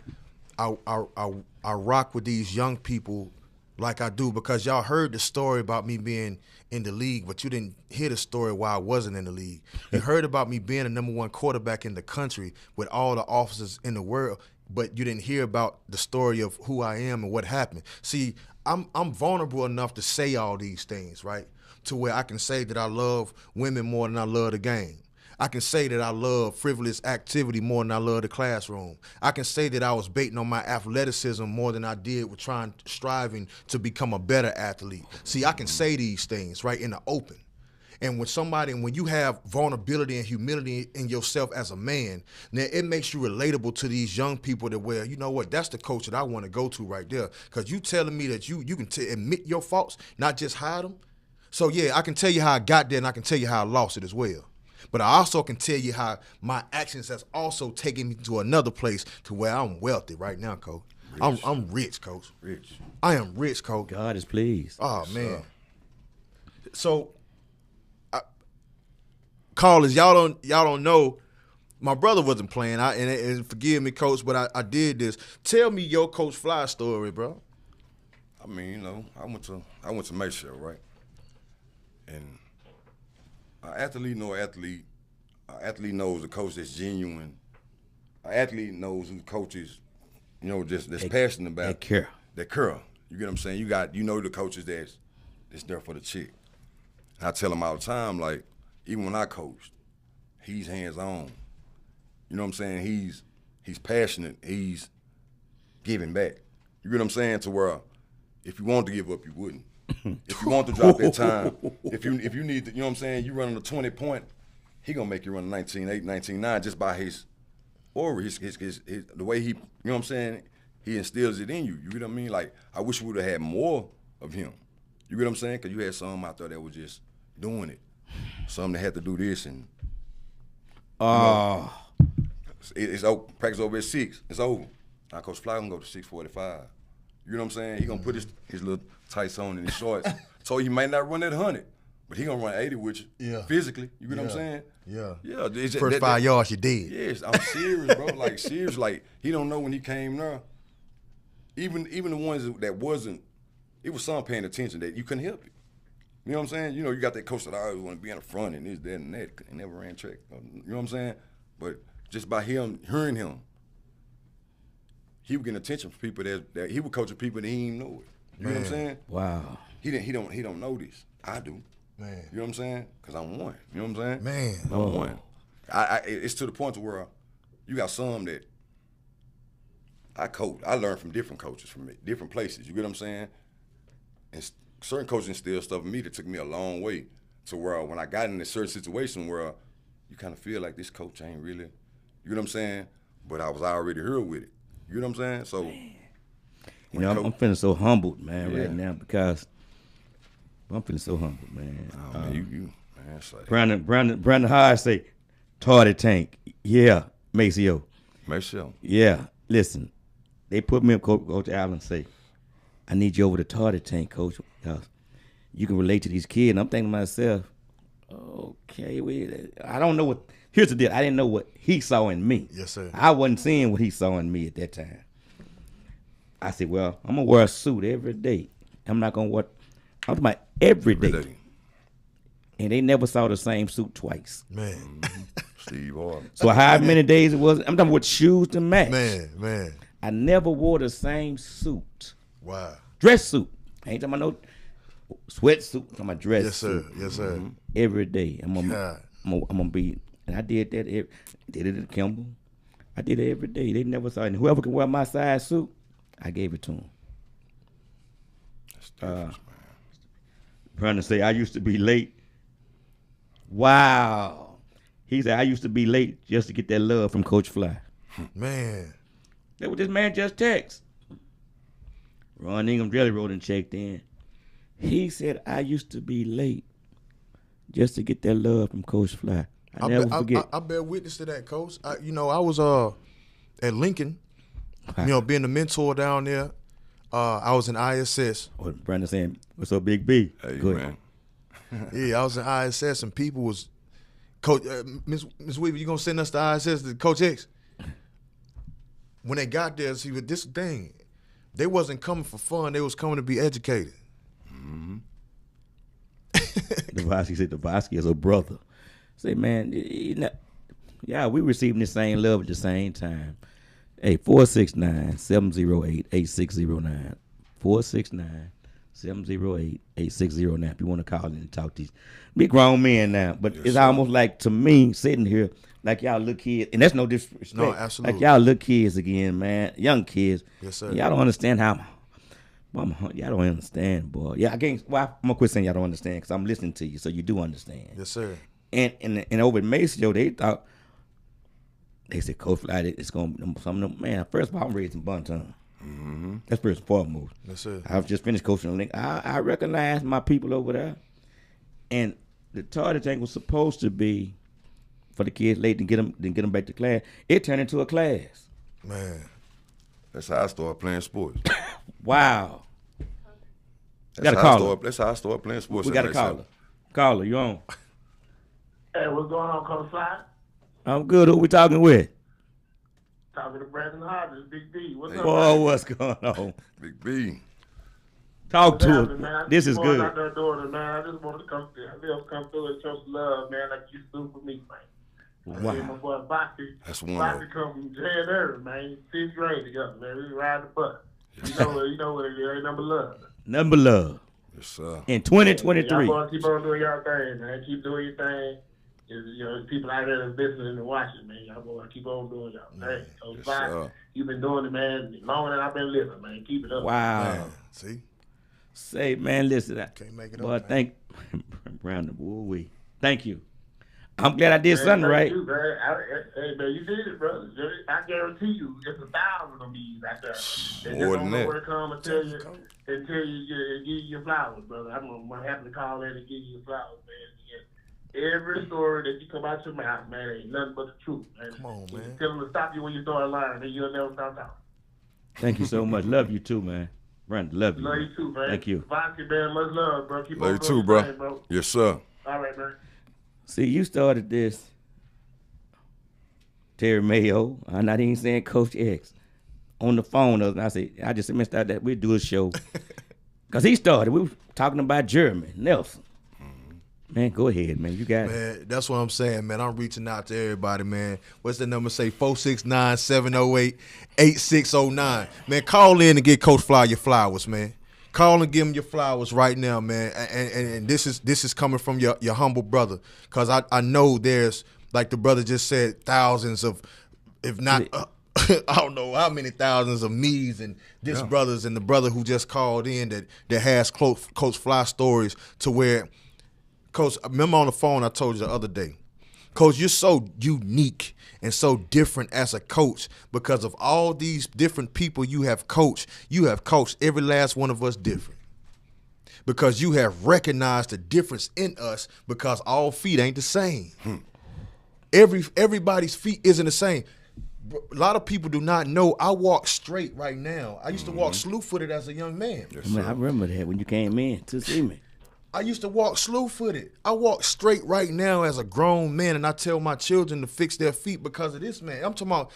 I rock with these young people like I do, because y'all heard the story about me being in the league, but you didn't hear the story why I wasn't in the league. You heard about me being the #1 quarterback in the country with all the officers in the world, but you didn't hear about the story of who I am and what happened. See, I'm vulnerable enough to say all these things, right? To where I can say that I love women more than I love the game. I can say that I love frivolous activity more than I love the classroom. I can say that I was baiting on my athleticism more than I did with striving to become a better athlete. See, I can say these things right in the open. And when you have vulnerability and humility in yourself as a man, then it makes you relatable to these young people that where, you know what, that's the coach that I want to go to right there. Because you telling me that you can admit your faults, not just hide them. So, yeah, I can tell you how I got there and I can tell you how I lost it as well. But I also can tell you how my actions has also taken me to another place to where I'm wealthy right now, Coach. I'm rich, Coach. Rich. I am rich, Coach. God is pleased. Oh, man. So, callers, y'all don't know. My brother wasn't playing, and forgive me, Coach, but I did this. Tell me your Coach Fly story, bro. I mean, you know, I went to Mayshell, right? And an athlete know an athlete. An athlete knows a coach that's genuine. An athlete knows who coaches, you know, just that's passionate about that care. That care. You get what I'm saying? You know the coaches that's there for the chick. And I tell them all the time, like, even when I coached, he's hands-on. You know what I'm saying? He's passionate. He's giving back. You get what I'm saying? To where if you want to give up, you wouldn't. If you want to drop that time, if you need to, you know what I'm saying, you running a 20-point, he gonna make you run 19.8, 19.9 just by his aura, his the way he, you know what I'm saying, he instills it in you. You get what I mean? Like, I wish we would have had more of him. You get what I'm saying? Because you had some out there that was just doing it. Some that had to do this and it's over. Practice over at 6. It's over. Now Coach Fly gonna go to 6:45. You know what I'm saying? He gonna put his little tights on and his shorts. So he might not run that 100, but he gonna run 80 with you. Yeah. Physically, you get what I'm Yeah. saying? Yeah. Yeah. It's, First 5 yards, you dead. Yes, I'm serious, bro. Like serious. Like he don't know when he came there. Even the ones that wasn't, it was some paying attention that you couldn't help it. You know what I'm saying? You know, you got that coach that I always want to be in the front and this, that, and that. He never ran track. You know what I'm saying? But just by him hearing him, he would get attention from people that he would coach people that he didn't know it. You know what I'm saying? Wow. He don't know this. I do. Man. You know what I'm saying? Because I'm one. You know what I'm saying? Man. I'm one. It's to the point to where you got some that I coach. I learned from different coaches from different places. You get what I'm saying? And certain coaches instilled stuff in me that took me a long way to where when I got in a certain situation where you kind of feel like this coach ain't really, you know what I'm saying? But I was already here with it. You know what I'm saying? So, You know, I'm feeling so humbled, man, Yeah. right now because I'm feeling so humbled, man. oh, man, you man, it's like, Brandon Hard say, Tardy Tank. Yeah, Maceo. make sure. Yeah, listen. They put me up, Coach Allen say, I need you over the Tardy Tank, Coach, because you can relate to these kids. And I'm thinking to myself, okay, I don't know what, here's the deal. I didn't know what he saw in me. Yes, sir. I wasn't seeing what he saw in me at that time. I said, well, I'm going to wear a suit every day. I'm not going to wear, I'm talking about every day. Really. And they never saw the same suit twice. Man. Steve Harvey. So how many days it was, I'm talking with shoes to match. Man. I never wore the same suit. Wow. Dress suit. I ain't talking about no sweatsuit. I'm talking about dress Yes, sir. suit. Yes, sir. Every day. I'm God. gonna be, and I did that. Did it at Kimball. I did it every day. They never saw it. And whoever can wear my size suit, I gave it to him. That's different, man. Brandon say, I used to be late. Wow. He said, I used to be late just to get that love from Coach Fly. Man. That what this man just text. Ron Ingham Jelly wrote and checked in. He said, I used to be late just to get that love from Coach Fly. I never forget. I bear witness to that, Coach. I was at Lincoln, being the mentor down there. I was in ISS. Oh, Brandon saying, what's up, Big B? Hey, Go ahead. man. Yeah, I was in ISS, and people was, Coach, Miss Weaver, you gonna send us to ISS to Coach X? When they got there, see, with this thing, they wasn't coming for fun. They was coming to be educated. Devosky said Devosky is a brother. Say, man, yeah, we receiving the same love at the same time. Hey, 469-708-8609. 469-708-8609. If you want to call in and talk to these big grown men now. But it's almost like, to me, sitting here, like y'all little kids, and that's no disrespect. No, absolutely. Like y'all little kids again, man. Young kids. Yes, sir. Y'all don't understand how, y'all don't understand, boy. Yeah, I'm going to quit saying y'all don't understand because I'm listening to you, so you do understand. Yes, sir. And over at Maceo, they thought, they said, Coach Fly, it's going to be something. Man, first of all, I'm raising Bunton. That's first and foremost. Yes, sir. I've just finished coaching the link. I recognize my people over there. And the target tank was supposed to be for the kids late to get them back to class. It turned into a class. Man. That's how I started playing sports. Wow. That's how I started playing sports. We got a caller. Caller, you on? Hey, what's going on, Coach Fly? I'm good. Who we talking with? Talking to Brandon Hodges, Big D. What's up, Boy, man? what's going on? Big B. Talk What's to happening, us. man? This is Going good. out there doing it, man. I just wanted to come through. I just come through and show some love, man, like you do for me, man. Wow. Me and my boy Boxy. That's one Boxy come from Jan Irvin, man. 6th grade together, man. We ride the bus. You know what it is. Ain't number love. Number love. Yes, sir. In Y'all 2023. boys keep on doing y'all thing, man. Keep doing your thing. There's people out there that's listening and watching, man. Y'all boys keep on doing y'all thing. So, Yes, Fly, sir. you've been doing it, man, longer than I've been living, man. Keep it up. Wow. Man. See? Say, man, listen. Can't make it Boy, up, man. thank Brandon. Woo-wee. Thank you. I'm glad I did Man, something thank right. You, man. Hey, man, you did it, brother. I guarantee you, there's 1,000 of these out there. They just More don't than know that. where to come and tell you, give you your flowers, brother. I'm gonna have to call in and give you your flowers, man. Every story that you come out your mouth, man, ain't nothing but the truth, man. Come on, man. Tell them to stop you when you start lying, and you'll never stop talking. Thank you so much. Love you too, man. Brandon, love you. Love man. you too, man. Thank you. Vontae, man, much love, bro. Keep Love on you doing too, your bro. thing, bro. Yes, sir. All right, man. See, you started this, Terry Mayo. I'm not even saying Coach X. On the phone, and I said, I just missed out that we'd do a show. Because he started. We were talking about Jeremy Nelson. Man, go ahead, man. You got it. Man, that's what I'm saying, man. I'm reaching out to everybody, man. What's the number? Say 469-708-8609. Man, call in and get Coach Fly your flowers, man. Call and give him your flowers right now, man. And this is coming from your humble brother, because I know there's, like the brother just said, thousands of, if not, I don't know how many thousands of me's and this brothers and the brother who just called in that has Coach Fly stories to where. Coach, remember on the phone I told you the other day, Coach, you're so unique and so different as a coach because of all these different people you have coached. You have coached every last one of us different because you have recognized the difference in us because all feet ain't the same. Everybody's feet isn't the same. A lot of people do not know I walk straight right now. I used to walk slew-footed as a young man. Yes, I mean, I remember that when you came in to see me. I used to walk slew-footed. I walk straight right now as a grown man, and I tell my children to fix their feet because of this, man. I'm talking about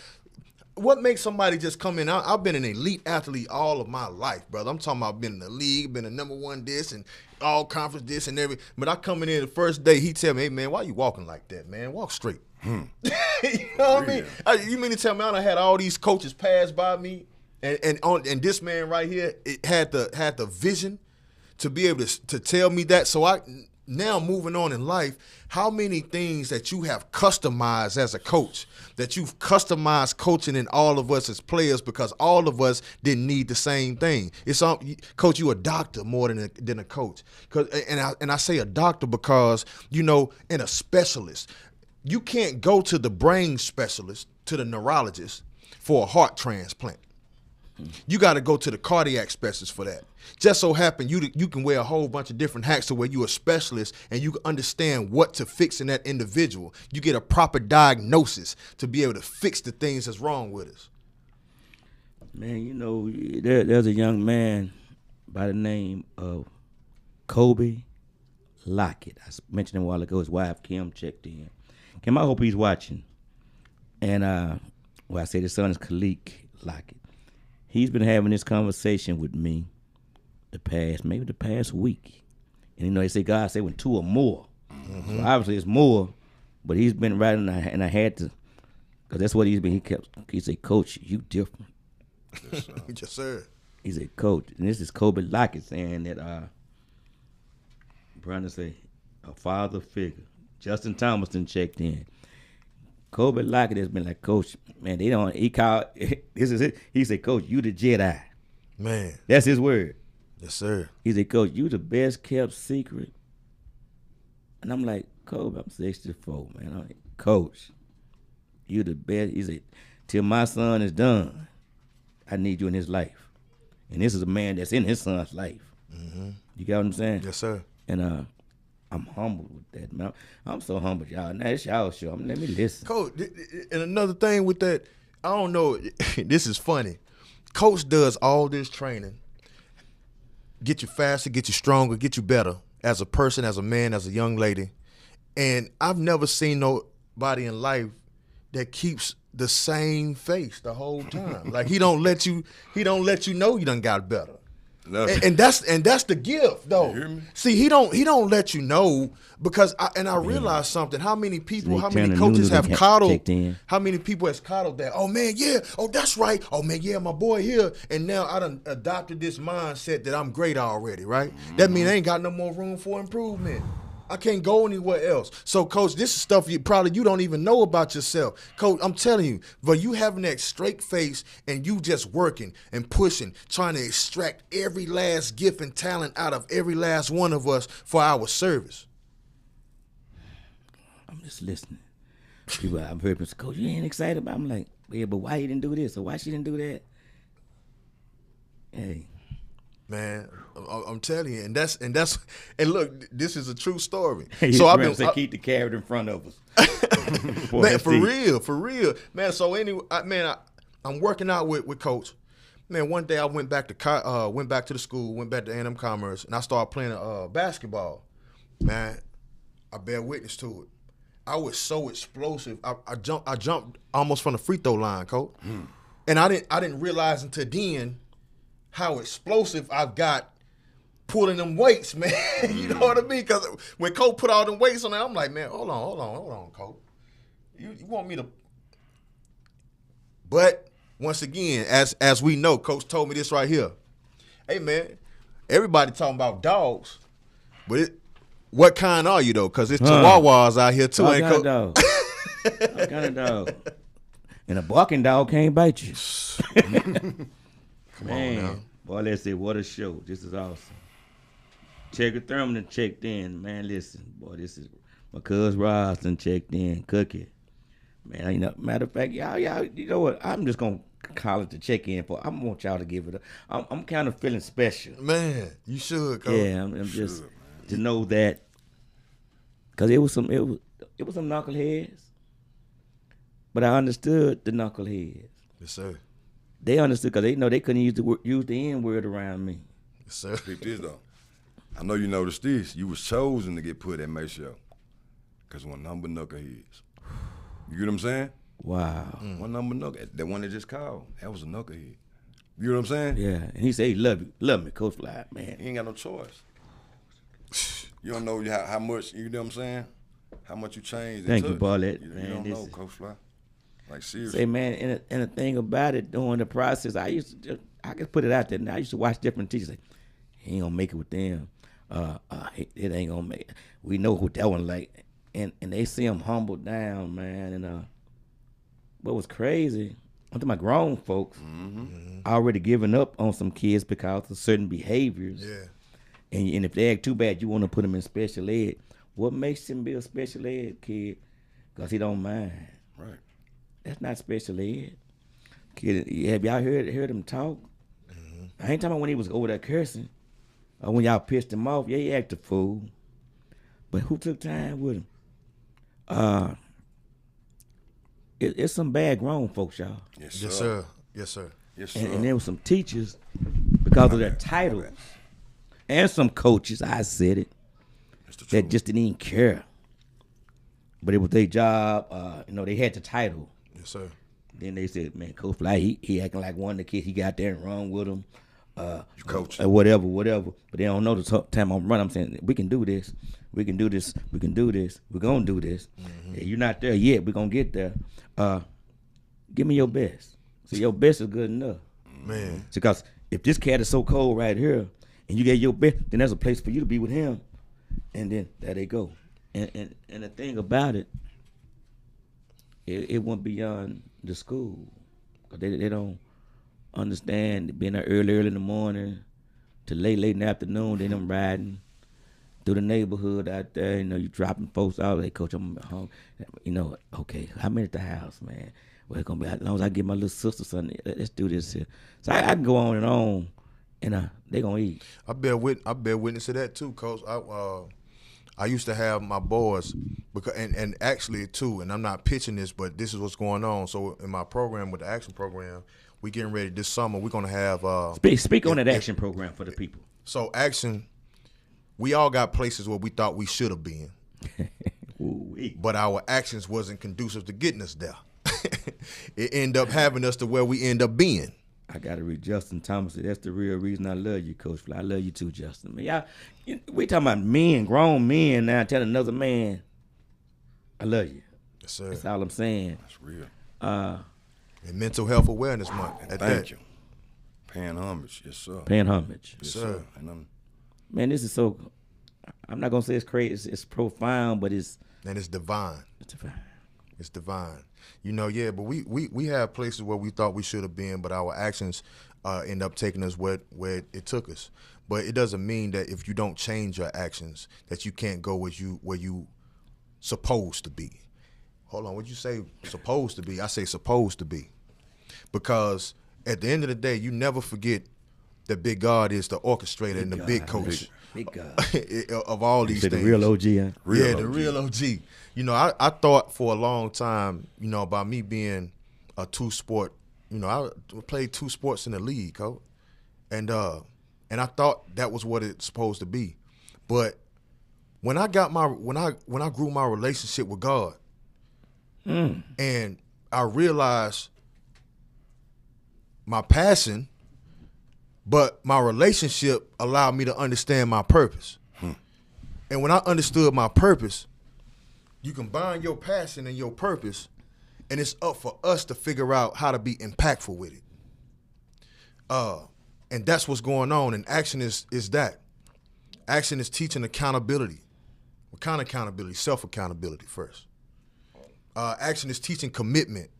what makes somebody just come in. I've been an elite athlete all of my life, brother. I'm talking about being in the league, been a number one this and all conference this and every. But I coming in the first day, he tell me, hey, man, why you walking like that, man? Walk straight. You know what I mean? You mean to tell me I done had all these coaches pass by me, and this man right here it had the vision to be able to tell me that. So I now moving on in life, how many things that you have customized as a coach, that you've customized coaching in all of us as players because all of us didn't need the same thing. It's Coach, you a doctor more than a coach. And I say a doctor because, you know, and a specialist. You can't go to the brain specialist, to the neurologist for a heart transplant. You got to go to the cardiac specialist for that. Just so happen you can wear a whole bunch of different hats to where you're a specialist and you can understand what to fix in that individual. You get a proper diagnosis to be able to fix the things that's wrong with us. Man, you know, there's a young man by the name of Kobe Lockett. I mentioned him a while ago. His wife, Kim, checked in. Kim, I hope he's watching. And, I said his son is Khalik Lockett. He's been having this conversation with me the past week. And, you know, they say God said when two or more. Mm-hmm. So obviously it's more, but he's been writing, and I had to, because that's what he's been. He said, Coach, you different. Yes, sir. He said, Coach, and this is Kobe Lockett saying that, Brandon say, a father figure. Justin Thomason checked in. Kobe Lockett has been like, Coach, man, he called, this is it. He said, Coach, you the Jedi. Man. That's his word. Yes, sir. He said, Coach, you the best kept secret. And I'm like, Kobe, I'm 64, man. I'm like, Coach, you the best. He said, till my son is done, I need you in his life. And this is a man that's in his son's life. Mm-hmm. You got what I'm saying? Yes, sir. And I'm humbled with that, man. I'm so humbled, y'all. Now it's y'all show. Let me listen. Coach, and another thing with that, I don't know, this is funny. Coach does all this training, get you faster, get you stronger, get you better as a person, as a man, as a young lady. And I've never seen nobody in life that keeps the same face the whole time. Like he don't let you know you done got better. And that's the gift, though. You hear me? See, he don't let you know because I realized something. How many people, how many coaches have coddled? How many people has coddled that? Oh man, yeah. Oh, that's right. Oh man, yeah, my boy here. And now I done adopted this mindset that I'm great already, right? Mm-hmm. That means I ain't got no more room for improvement. I can't go anywhere else. So, Coach, this is stuff you don't even know about yourself. Coach, I'm telling you, but you having that straight face and you just working and pushing, trying to extract every last gift and talent out of every last one of us for our service. I'm just listening. People, I've heard people say, Coach, you ain't excited about it? I'm like, yeah, but why he didn't do this or why she didn't do that? Hey. Man, I'm telling you, and look, this is a true story. So I've been say keep the carrot in front of us. Man, for real, man. So anyway, I'm working out with Coach, Man, one day I went back to the school, went back to A&M Commerce, and I started playing basketball. Man, I bear witness to it. I was so explosive. I jumped almost from the free throw line, coach. And I didn't realize until then how explosive I've got pulling them weights, man. You know what I mean? Because when Coach put all them weights on there, I'm like, man, hold on, Coach. You want me to? But once again, as we know, Coach told me this right here. Hey, man, everybody talking about dogs, but what kind are you though? Because it's chihuahuas out here too, ain't Coach? Dog. What kind of dog? And a barking dog can't bite you. Come Man, on now. boy, let's see, what a show. This is awesome. Checker Thurman checked in. Man, listen, boy, this is my cousin Roston checked in. Cookie. Man, you know, matter of fact, y'all, you know what? I'm just going to call it the check-in for. I want y'all to give it up. I'm kind of feeling special. Man, you should, Coach. Yeah, I'm just to know that, because it was some knuckleheads, but I understood the knuckleheads. Yes, sir. They understood because they know they couldn't use the N word around me. Yes, sir. Pick this though. I know you noticed this. You was chosen to get put at May Show. Cause one number knuckleheads. You get what I'm saying? Wow. One number knucklehead. That one that just called. That was a knucklehead. You know what I'm saying? Yeah, and he said he love me, Coach Fly, man. He ain't got no choice. You don't know how much, you know what I'm saying? How much you changed. Thank you, touch. Barlett. You Man, don't this know, is- Coach Fly. Like, seriously. Say, man, and the thing about it, during the process, I can put it out there now. I used to watch different teachers say, he ain't gonna make it with them. It ain't gonna make it. We know who that one like. And they see him humbled down, man. And what was crazy, I'm talking about grown folks already giving up on some kids because of certain behaviors. Yeah. And if they act too bad, you want to put them in special ed. What makes him be a special ed kid? Because he don't mind. Right. That's not special ed. Kid, have y'all heard him talk? I ain't talking about when he was over there cursing or when y'all pissed him off. Yeah, he acted a fool. But who took time with him? It's some bad grown folks, y'all. Yes, sir. Yes, sir. Yes, sir. Yes, sir. And there was some teachers because of their titles. And some coaches, I said it, That's the that truth. just didn't even care. But it was their job. They had the title. Yes, sir. Then they said, man, Coach Fly, he acting like one of the kids. He got there and run with him. You coach. Whatever. But they don't know the time I'm running. I'm saying, we can do this. We can do this. We can do this. We're going to do this. Yeah, you're not there yet. We're going to get there. Give me your best. See, your best is good enough. Man. Because if this cat is so cold right here and you get your best, then there's a place for you to be with him. And then there they go. And the thing about it, it went beyond the school. 'Cause they don't understand being there early in the morning to late in the afternoon. Then I'm riding through the neighborhood out there. You dropping folks out. Hey, Coach, I'm home. Okay, how many at the house, man? Well, it's going to be as long as I get my little sister something. Let's do this here. So I can go on, and they going to eat. I bear witness to that too, Coach. I used to have my boys because and actually too, and I'm not pitching this, but this is what's going on. So in my program with the action program, we getting ready this summer. We're gonna have Speak on that action program for the people. So action, we all got places where we thought we should have been, Ooh-wee. but our actions wasn't conducive to getting us there. It ended up having us to where we end up being. I gotta read Justin Thomas. That's the real reason I love you, Coach Fly. I love you too, Justin. Man, we talking about men, grown men now telling another man, I love you. Yes, sir. That's all I'm saying. That's real. And Mental Health Awareness Month. At Thank that. you. Paying homage. Yes, sir. Paying homage. Yes, sir. sir. And Man, this is so, I'm not gonna say it's crazy, it's profound, but it's And it's divine. divine. It's divine. But we have places where we thought we should have been, but our actions end up taking us where it took us. But it doesn't mean that if you don't change your actions that you can't go where you supposed to be. Hold on, what'd you say supposed to be? I say supposed to be. Because at the end of the day, you never forget that Big God is the orchestrator and the big coach Big God. of all these Say the things. real OG, huh? Real The OG. real OG. I thought for a long time, about me being a two-sport I played 2 sports in the league, coach, and I thought that was what it's supposed to be. But when I grew my relationship with God, and I realized my passion, but my relationship allowed me to understand my purpose. And when I understood my purpose, you combine your passion and your purpose, and it's up for us to figure out how to be impactful with it. And that's what's going on. And action is that. Action is teaching accountability. What kind of accountability? Self-accountability first. Action is teaching commitment.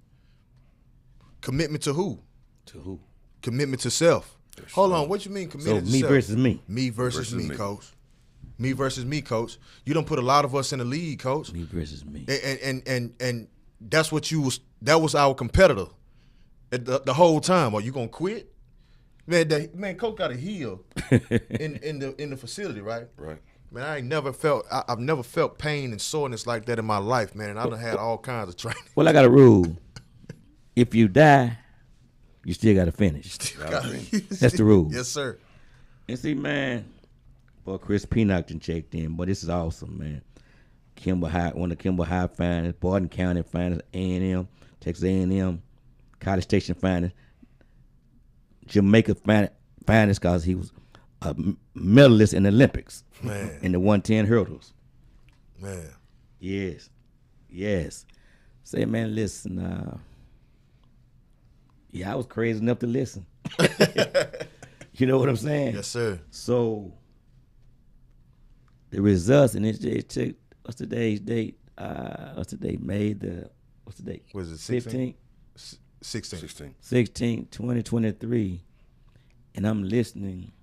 Commitment to who? To who? Commitment to self. Hold on, what you mean committed to me self? versus me. Me versus me, coach. Me versus me, coach. You don't put a lot of us in the league, coach. Me versus me. And that's what that was our competitor the whole time. Are you gonna quit? Man, coach got a heel in the facility, right? Right. Man, I've never felt pain and soreness like that in my life, man. And I done had all kinds of training. Well, I got a rule. If you die, you still got to finish. That's the rule. Yes, sir. And see, man, boy, Chris Penocton checked in. Boy, this is awesome, man. Kimball High, one of the Kimball High finest, Barton County finest, A&M, Texas A&M, College Station finest, Jamaica finest because he was a medalist in the Olympics, man, in the 110 hurdles. Man. Yes. Say, man, listen, I was crazy enough to listen. You know what I'm saying? Yes, sir. So the results, and it took, what's today's date? What's the date? What's the date? Was it 16? 16. 16, 2023. And I'm listening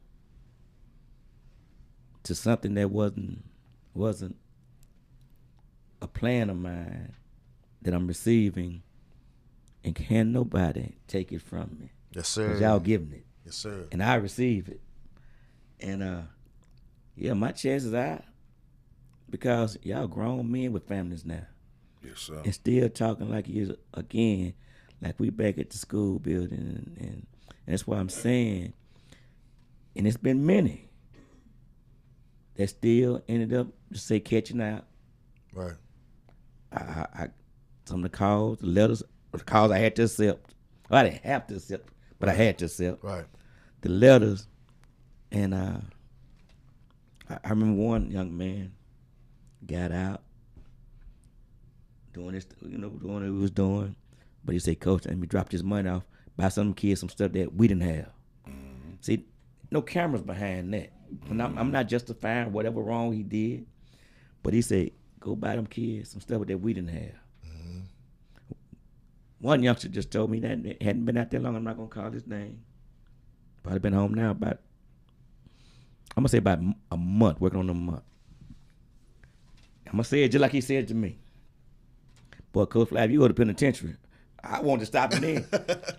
to something that wasn't a plan of mine that I'm receiving, and can't nobody take it from me. Yes, sir. 'Cause y'all giving it. Yes, sir. And I receive it. And my chances are, because y'all grown men with families now. Yes, sir. And still talking like you again, like we back at the school building, and that's why I'm saying, and it's been many that still ended up just say catching out. Right. I some of the calls, the letters, the calls I had to accept. Well, I didn't have to accept, but I had to accept. Right. The letters, and I remember one young man got out doing this, doing what he was doing, but he said, "Coach, let me drop this money off, buy some kids some stuff that we didn't have." Mm-hmm. See, no cameras behind that. And I'm not justifying whatever wrong he did, but he said, "Go buy them kids some stuff that we didn't have." Mm-hmm. One youngster just told me that hadn't been out there long. I'm not gonna call his name. Probably been home now about a month, working on a month. I'm gonna say it just like he said to me. Boy, Coach Flav, you go to the penitentiary. I wanted to stop him there.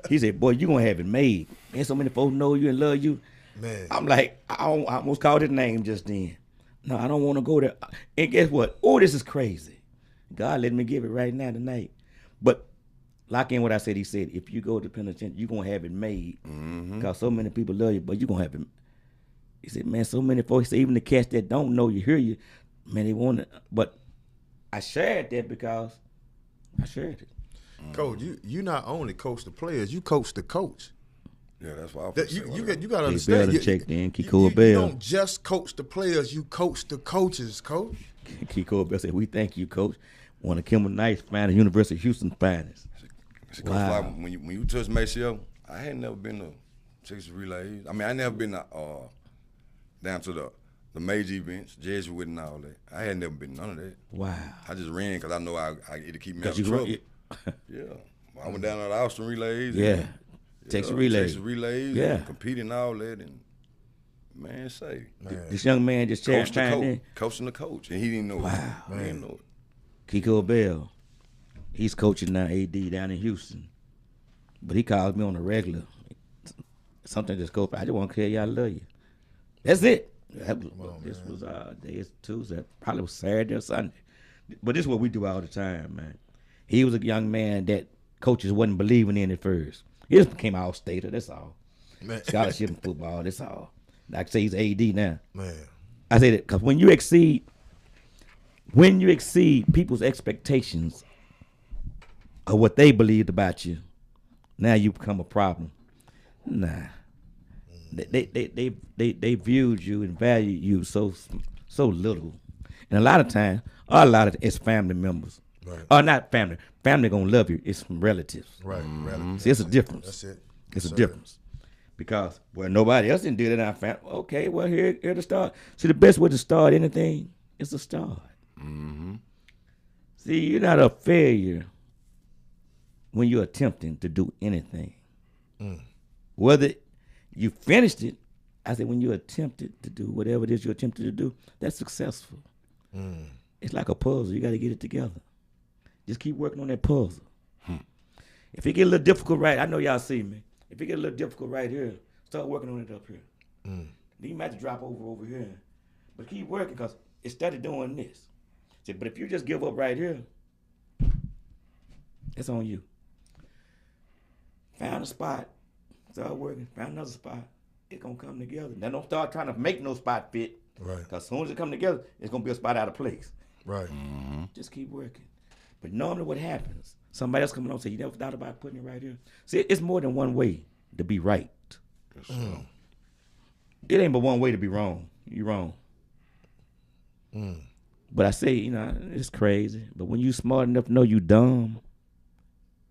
He said, "Boy, you gonna have it made. And so many folks know you and love you." Man. I'm like, I almost called his name just then. No, I don't want to go there. And guess what? Oh, this is crazy. God let me give it right now tonight. But lock in what I said. He said, if you go to the penitentiary, you're going to have it made. Because so many people love you, but you're going to have it. He said, man, so many folks, even the cats that don't know you, hear you, man, they want it. But I shared that because I shared it. Coach, you not only coach the players, you coach the coach. Yeah, that's why you got to Bell understand. checked in. You Kiko Bell. don't just coach the players, you coach the coaches, coach. Kiko Bell said, "We thank you, Coach. One of Kimball Knight's finest, University of Houston finest." Wow. When you touch Maceo, I had never been to Texas Relays. I mean, I never been down to the major events, Jesuit and all that. I had never been none of that. Wow. I just ran because I know it'd keep me out of trouble. Yeah. I went down to the Austin Relays. Yeah. Texas Relays. Yeah. Competing all that. And man, this young man just coaching the coach. And he didn't know it. He didn't know it. Kiko Bell. He's coaching now AD down in Houston. But he calls me on a regular. Something just goes, I just want to tell you I love you. That's it. This was Tuesday. Probably was Saturday or Sunday. But this is what we do all the time, man. He was a young man that coaches wasn't believing in at first. He just became all stater. That's all. Man. Scholarship in football. That's all. Like I say, he's AD now. Man. I say that because when you exceed people's expectations of what they believed about you, now you become a problem. Nah. They viewed you and valued you so little. And a lot of times, it's family members. Right. Or not family. Family gonna love you. It's from relatives. Right. See, it's a difference. That's it. It's a Sir. difference. Because, well, nobody else didn't do that in our family. Okay, well, here to start. See, the best way to start anything is to start. See, you're not a failure when you're attempting to do anything. Whether you finished it, I said when you attempted to do whatever it is you attempted to do, that's successful. It's like a puzzle. You got to get it together. Just keep working on that puzzle. If it get a little difficult right, I know y'all see me. If it get a little difficult right here, start working on it up here. Then you might have to drop over here. But keep working because it started doing this. See, but if you just give up right here, it's on you. Found a spot, start working, found another spot, it's going to come together. Now don't start trying to make no spot fit. Right. Because as soon as it come together, it's going to be a spot out of place. Right. Just keep working. But normally what happens, somebody else come along and say, you never thought about putting it right here? See, it's more than one way to be right. It ain't but one way to be wrong. You're wrong. But I say, it's crazy. But when you smart enough to know you dumb,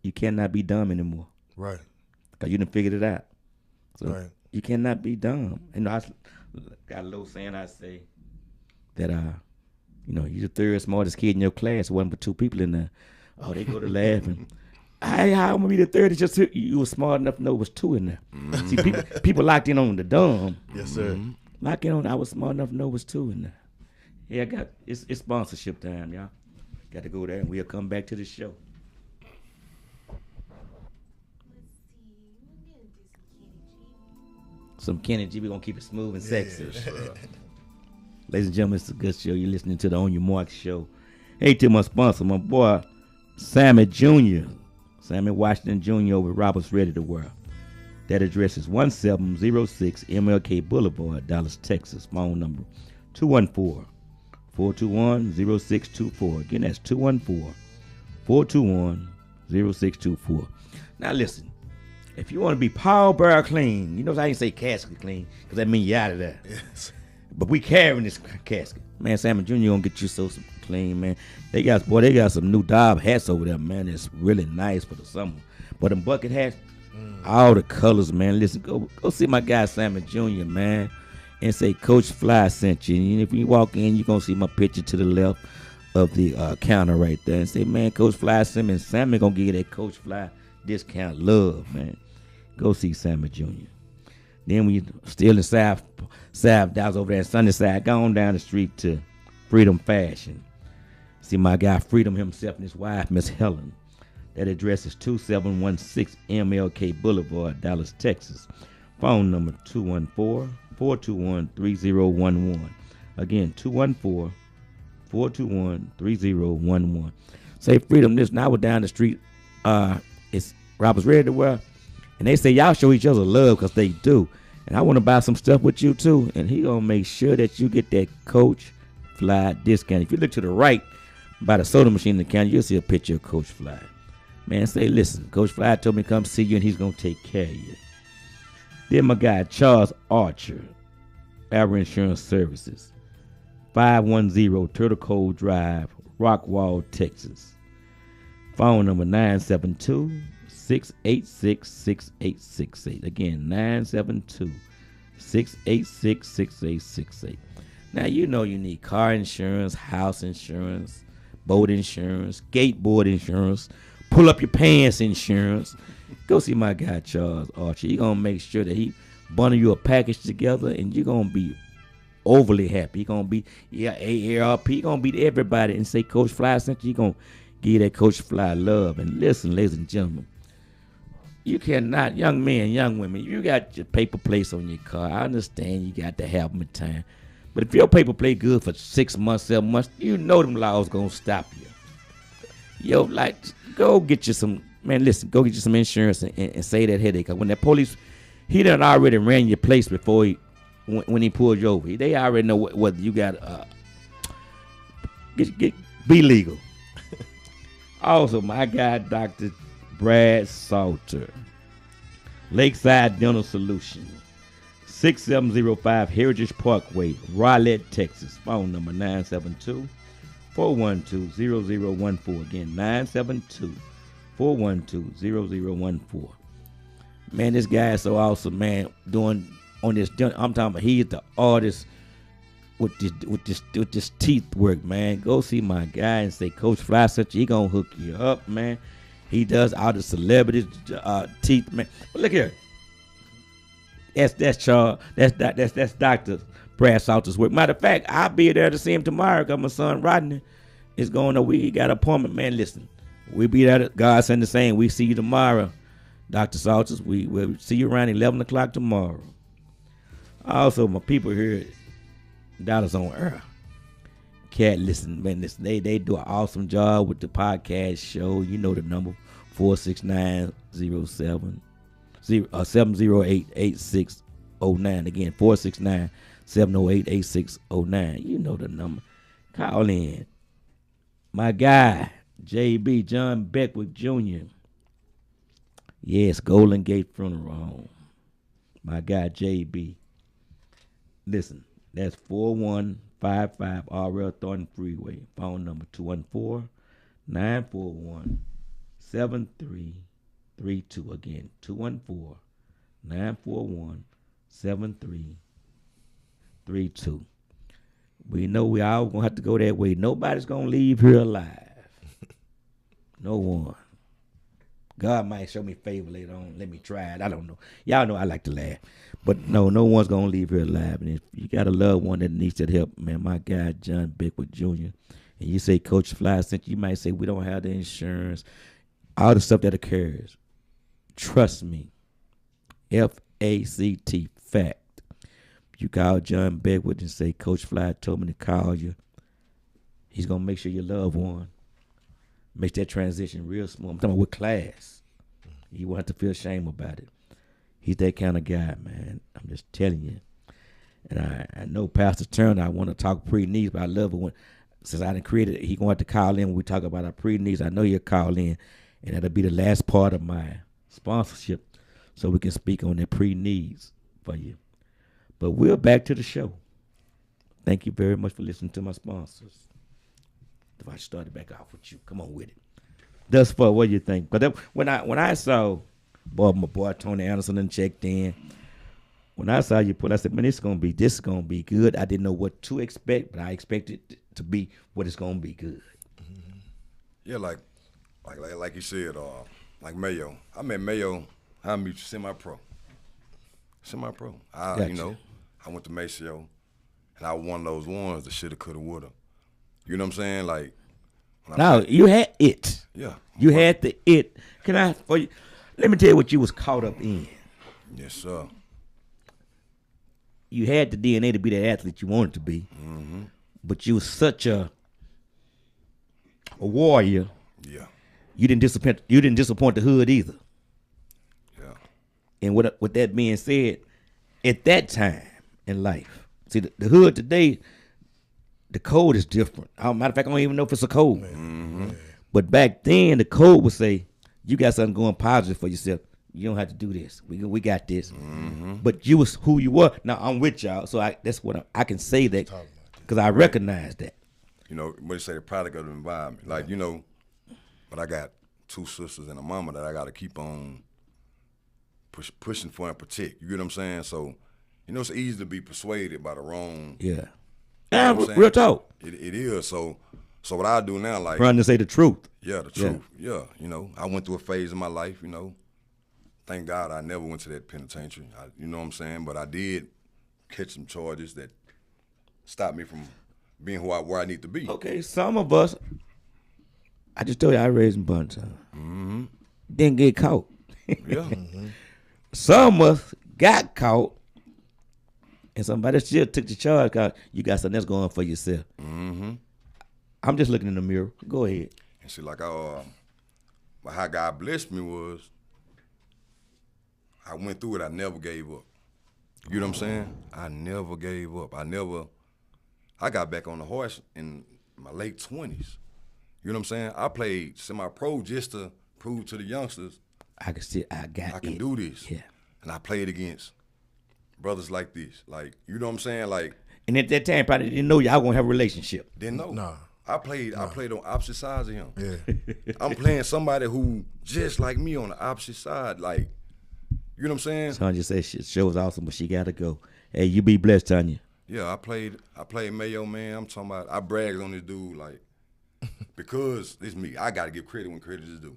you cannot be dumb anymore. Right. Because you done figured it out. So Right. you cannot be dumb. And I got a little saying I say that, you're the third smartest kid in your class. One but two people in there. Oh, they go to laughing. How I'm gonna be the third? It's just you were smart enough to know it was two in there. See, people locked in on the dumb. Yes, sir. Locked in on I was smart enough to know it was two in there. Yeah, it's sponsorship time, y'all. Got to go there, and we'll come back to the show. Some Kenny G. We're gonna keep it smooth and sexy. Ladies and gentlemen, it's a good show. You're listening to the On Your Mark show. Hey, to my sponsor, my boy, Sammy Jr. Sammy Washington Jr. over at Roberts Ready to Wear. That address is 1706 MLK Boulevard, Dallas, Texas. Phone number 214-421-0624. Again, that's 214-421-0624. Now listen, if you want to be Paul Bearer clean, you know I ain't say casket clean, because that means you out of there. Yes. But we carrying this casket. Man, Sammy Jr. gonna get you so clean, man. They got some new Dobb hats over there, man. It's really nice for the summer. But them bucket hats, all the colors, man. Listen, go see my guy Sammy Jr., man, and say Coach Fly sent you. And if you walk in, you're gonna see my picture to the left of the counter right there, and say, man, Coach Fly sent me, and Sammy gonna give you that Coach Fly discount love, man. Go see Sammy Jr. Then we still in South Dallas over there in Sunnyside. Go on down the street to Freedom Fashion. See my guy Freedom himself and his wife, Miss Helen. That address is 2716 MLK Boulevard, Dallas, Texas. Phone number 214-421-3011. Again, 214-421-3011. Say Freedom, this now we're down the street. It's Robert's Ready to Wear. And they say y'all show each other love because they do. And I want to buy some stuff with you too. And he going to make sure that you get that Coach Fly discount. If you look to the right by the soda machine in the counter, you'll see a picture of Coach Fly. Man, say, listen, Coach Fly told me to come see you and he's going to take care of you. Then my guy, Charles Archer, Our Insurance Services, 510 Turtle Cove Drive, Rockwall, Texas. Phone number 972-686-6868. Again, 972-686-6868. Now, you know you need car insurance, house insurance, boat insurance, skateboard insurance, pull up your pants insurance. Go see my guy, Charles Archer. He's going to make sure that he bundle you a package together, and you're going to be overly happy. You're going to be, AARP. You're going to beat everybody and say, Coach Fly sent you. You're going to give you that Coach Fly love. And listen, ladies and gentlemen, you cannot, young men, young women, you got your paper plates on your car. I understand you got to have them in time. But if your paper plate good for 6 months, 7 months, you know them laws going to stop you. Yo, like, go get you some man, listen, go get you some insurance and save that headache. 'Cause when that police, he done already ran your place before when he pulled you over. They already know whether you got be legal. Also, my guy, Dr. Brad Salter, Lakeside Dental Solution, 6705 Heritage Parkway, Rowlett, Texas. Phone number 972-412-0014. Again, 972-412-0014. Man, this guy is so awesome, man. Doing on this, I'm talking about he's the artist with this teeth work, man. Go see my guy and say, Coach Fly such he gonna hook you up, man. He does all the celebrities teeth, man. But look here. That's Charles. That's Dr. Brad Salter's work. Matter of fact, I'll be there to see him tomorrow because my son Rodney is going over. We got an appointment, man. Listen, we'll be there. God send the same. We see you tomorrow, Dr. Salters. We'll see you around 11 o'clock tomorrow. Also, my people here, Dallas on Air. Cat, listen, man. Listen, they do an awesome job with the podcast show. You know the number 469-708-8609. Again, 469-708-8609. You know the number. Call in. My guy, JB, John Beckwith Jr. Yes, Golden Gate Funeral Home. My guy, JB. Listen, that's 4155 R.L. Thornton Freeway. Phone number 214-941-7332. Again, 214-941-7332. We know we all gonna have to go that way. Nobody's gonna leave here alive. No one. God might show me favor later on. Let me try it. I don't know. Y'all know I like to laugh. But no one's going to leave here alive. And if you got a loved one that needs that help, man, my guy, John Beckwith Jr., and you say Coach Fly sent you, might say we don't have the insurance, all the stuff that occurs. Trust me. F-A-C-T, fact. You call John Beckwith and say Coach Fly told me to call you. He's going to make sure your loved one makes that transition real smooth. I'm talking about with class. You won't have to feel shame about it. He's that kind of guy, man. I'm just telling you. And I know Pastor Turner, I want to talk pre-needs, but I love it when, since I done created it, he going to have to call in when we talk about our pre-needs. I know he'll call in, and that'll be the last part of my sponsorship so we can speak on their pre-needs for you. But we're back to the show. Thank you very much for listening to my sponsors. If I started back off with you, come on with it. Thus far, what do you think? But when I saw my boy Tony Anderson and checked in, when I saw you put, I said, man, this is gonna be good. I didn't know what to expect, but I expected it to be what it's gonna be good. Mm-hmm. Yeah, like you said, like Mayo. I met Mayo. I meet semi-pro. Gotcha. You know, I went to Maceo, and I was one of those ones that shoulda, coulda, woulda. You know what I'm saying? Like, no, you had it. Yeah. You had the it. Let me tell you what you was caught up in. Yes, sir. You had the DNA to be the athlete you wanted to be, but you was such a warrior. Yeah. You didn't disappoint the hood either. Yeah. And with that being said, at that time in life, see the hood today, the code is different. Matter of fact, I don't even know if it's a code. Mm-hmm. But back then, the code would say, you got something going positive for yourself. You don't have to do this. We got this. Mm-hmm. But you was who you were. Now, I'm with y'all, so that's what I can say that because I recognize that. You know, what you say, the product of the environment. Like, you know, but I got two sisters and a mama that I got to keep on pushing for and protect. You get what I'm saying? So, you know, it's easy to be persuaded by the wrong. Yeah. You know what I'm Real talk. It is. So what I do now, like. Trying to say the truth. Yeah, the truth. Yeah. You know, I went through a phase in my life, you know. Thank God I never went to that penitentiary. You know what I'm saying? But I did catch some charges that stopped me from being where I need to be. Okay, some of us, I just told you I raised in Buntown. Mm-hmm. Didn't get caught. Yeah. Some of us got caught. And somebody still took the charge because you got something that's going for yourself. Mm-hmm. I'm just looking in the mirror. Go ahead. And see, like, But how God blessed me was I went through it. I never gave up. You know what I'm saying? I never gave up. I got back on the horse in my late 20s. You know what I'm saying? I played semi-pro just to prove to the youngsters I can do this. Yeah. And I played against brothers like this. Like, you know what I'm saying? Like, And at that time, probably didn't know y'all gonna have a relationship. didn't know. Nah. I played on opposite sides of him. Yeah. I'm playing somebody who just like me on the opposite side. Like, you know what I'm saying? Tanya said shit show's awesome, but she gotta go. Hey, you be blessed, Tanya. Yeah, I played Mayo, man. I'm talking about I bragged on this dude, like, because it's me. I gotta give credit when credit is due.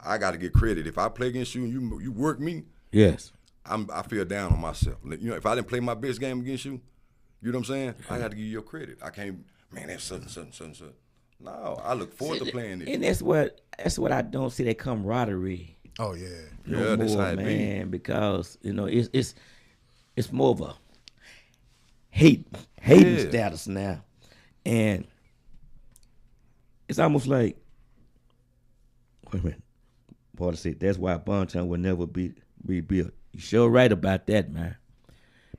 I gotta get credit. If I play against you and you work me, Yes. I feel down on myself. You know, if I didn't play my best game against you, you know what I'm saying? I got to give you your credit. I can't, man, that's something. No, I look forward to playing this. And that's what I don't see, that camaraderie. Oh yeah. No Yeah, that's more, how it be. man, because it's more of a hating Yeah. status now, and it's almost like, wait a minute, Paul said that's why Bontown will never be rebuilt. You sure right about that, man,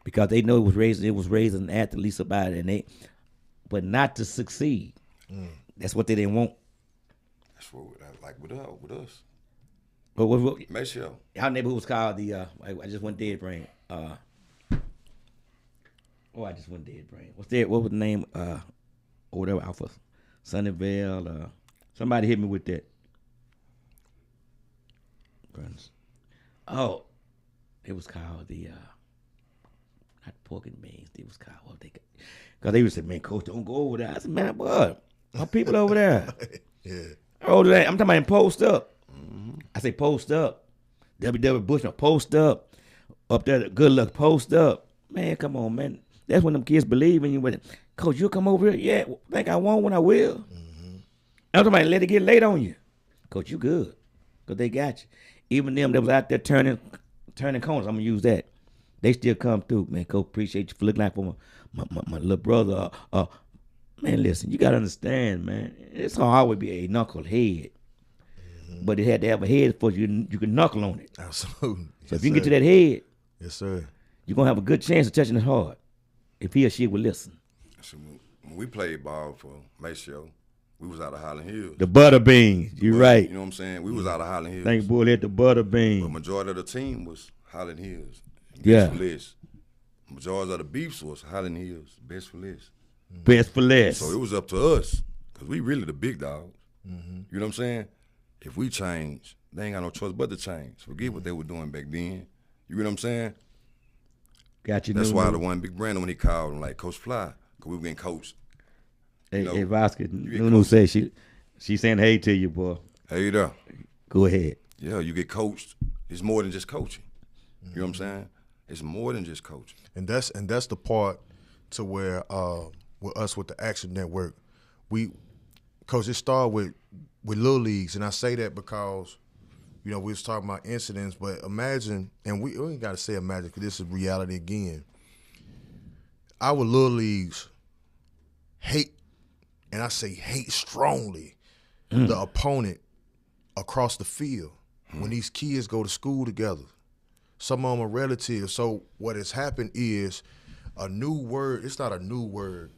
because they know it was raising athletes about it, but not to succeed. That's what they didn't want. That's what, like with us. But what Make sure. our neighborhood was called the I just went dead brain. I just went dead brain. What was the name? Or whatever, Alpha Sunnyvale. Somebody hit me with that. Oh, it was called the not Pork and Beans. It was called what they, because they would say, man, coach, don't go over there. I said, man, what? My people over there. Yeah. Oh, I'm talking about in post up. I say post up. W.W. Bush, post up. Up there, good luck, post up. Man, come on, man. That's when them kids believe in you. When, coach, you'll come over here? Yeah, think I won't when I will. I'm talking about let it get late on you. Coach, you good. Because they got you. Even them that was out there turning corners, I'm going to use that. They still come through. Man, coach, appreciate you for looking out for my little brother. Man, listen, you got to understand, man. It's going to always be a knucklehead. But it had to have a head for you can knuckle on it. Absolutely. So if you can get to that head, Yes, sir. you're going to have a good chance of touching his heart if he or she will listen. So when we played ball for Maceo, we was out of Highland Hills. The butter beans, you're right. You know what I'm saying? We was out of Highland Hills. Thank you, boy, at the butter But bean. majority of the team was Highland Hills. Yeah. Best for less. Majority of the beefs was Highland Hills. Best for less. Best for less. So it was up to us, because we really the big dogs. You know what I'm saying? If we change, they ain't got no choice but to change. Forget what they were doing back then. You know what I'm saying? Got you. That's Nunu. why the one Big Brandon, when he called him, like, Coach Fly, because we were getting coached. Hey, know, hey Vasquez, get Nunu coached. said she saying hey to you, boy. Hey there. Go ahead. Yeah, you get coached. It's more than just coaching. You know what I'm saying? It's more than just coaching. And that's the part to where with us with the Action Network, Coach, it started with little leagues, and I say that because, we was talking about incidents, but imagine, and we ain't got to say imagine because this is reality again. Our little leagues hate, and I say hate strongly, the opponent across the field when these kids go to school together. Some of them are relatives. So what has happened is a new word. It's not a new word.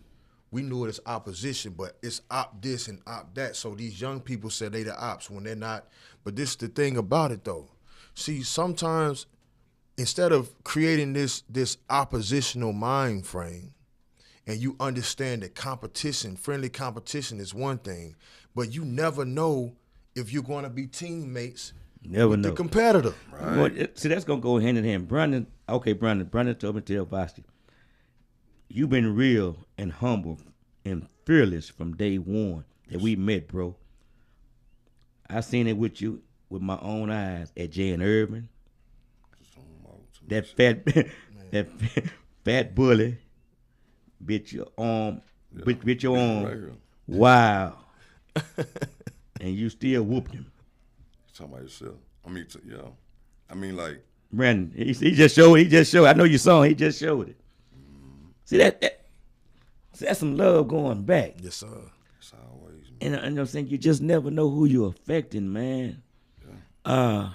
We knew it as opposition, but it's op this and op that. So these young people say they the ops when they're not. But this is the thing about it, though. See, sometimes instead of creating this oppositional mind frame, and you understand that friendly competition is one thing, but you never know if you're going to be teammates Never with know. the competitor. Well, see, that's gonna go hand in hand. Brandon told me to tell Vasquez, you've been real and humble and fearless from day one that we met, bro. I seen it with you with my own eyes at Jay and Irvin. That fat bully bit your arm, bit your arm. Right here. Wow. And you still whooped him. Talking about yourself. I mean, like, Brandon, he just showed. I know you saw him. He just showed it. See that's some love going back. Yes, sir. it's always, And I'm saying you just never know who you're affecting, man. That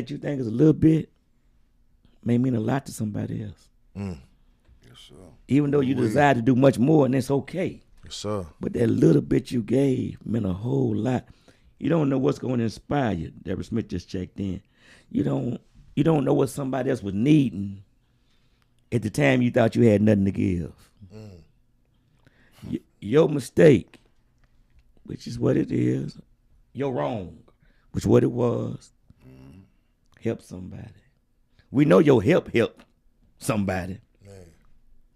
you think is a little bit may mean a lot to somebody else. Yes, sir. Even though you desire to do much more, and it's okay. Yes, sir. But that little bit you gave meant a whole lot. You don't know what's going to inspire you. Deborah Smith just checked in. You don't know what somebody else was needing at the time you thought you had nothing to give. Your mistake, which is what it is, your wrong, which is what it was, help somebody. We know your help helped somebody. Man.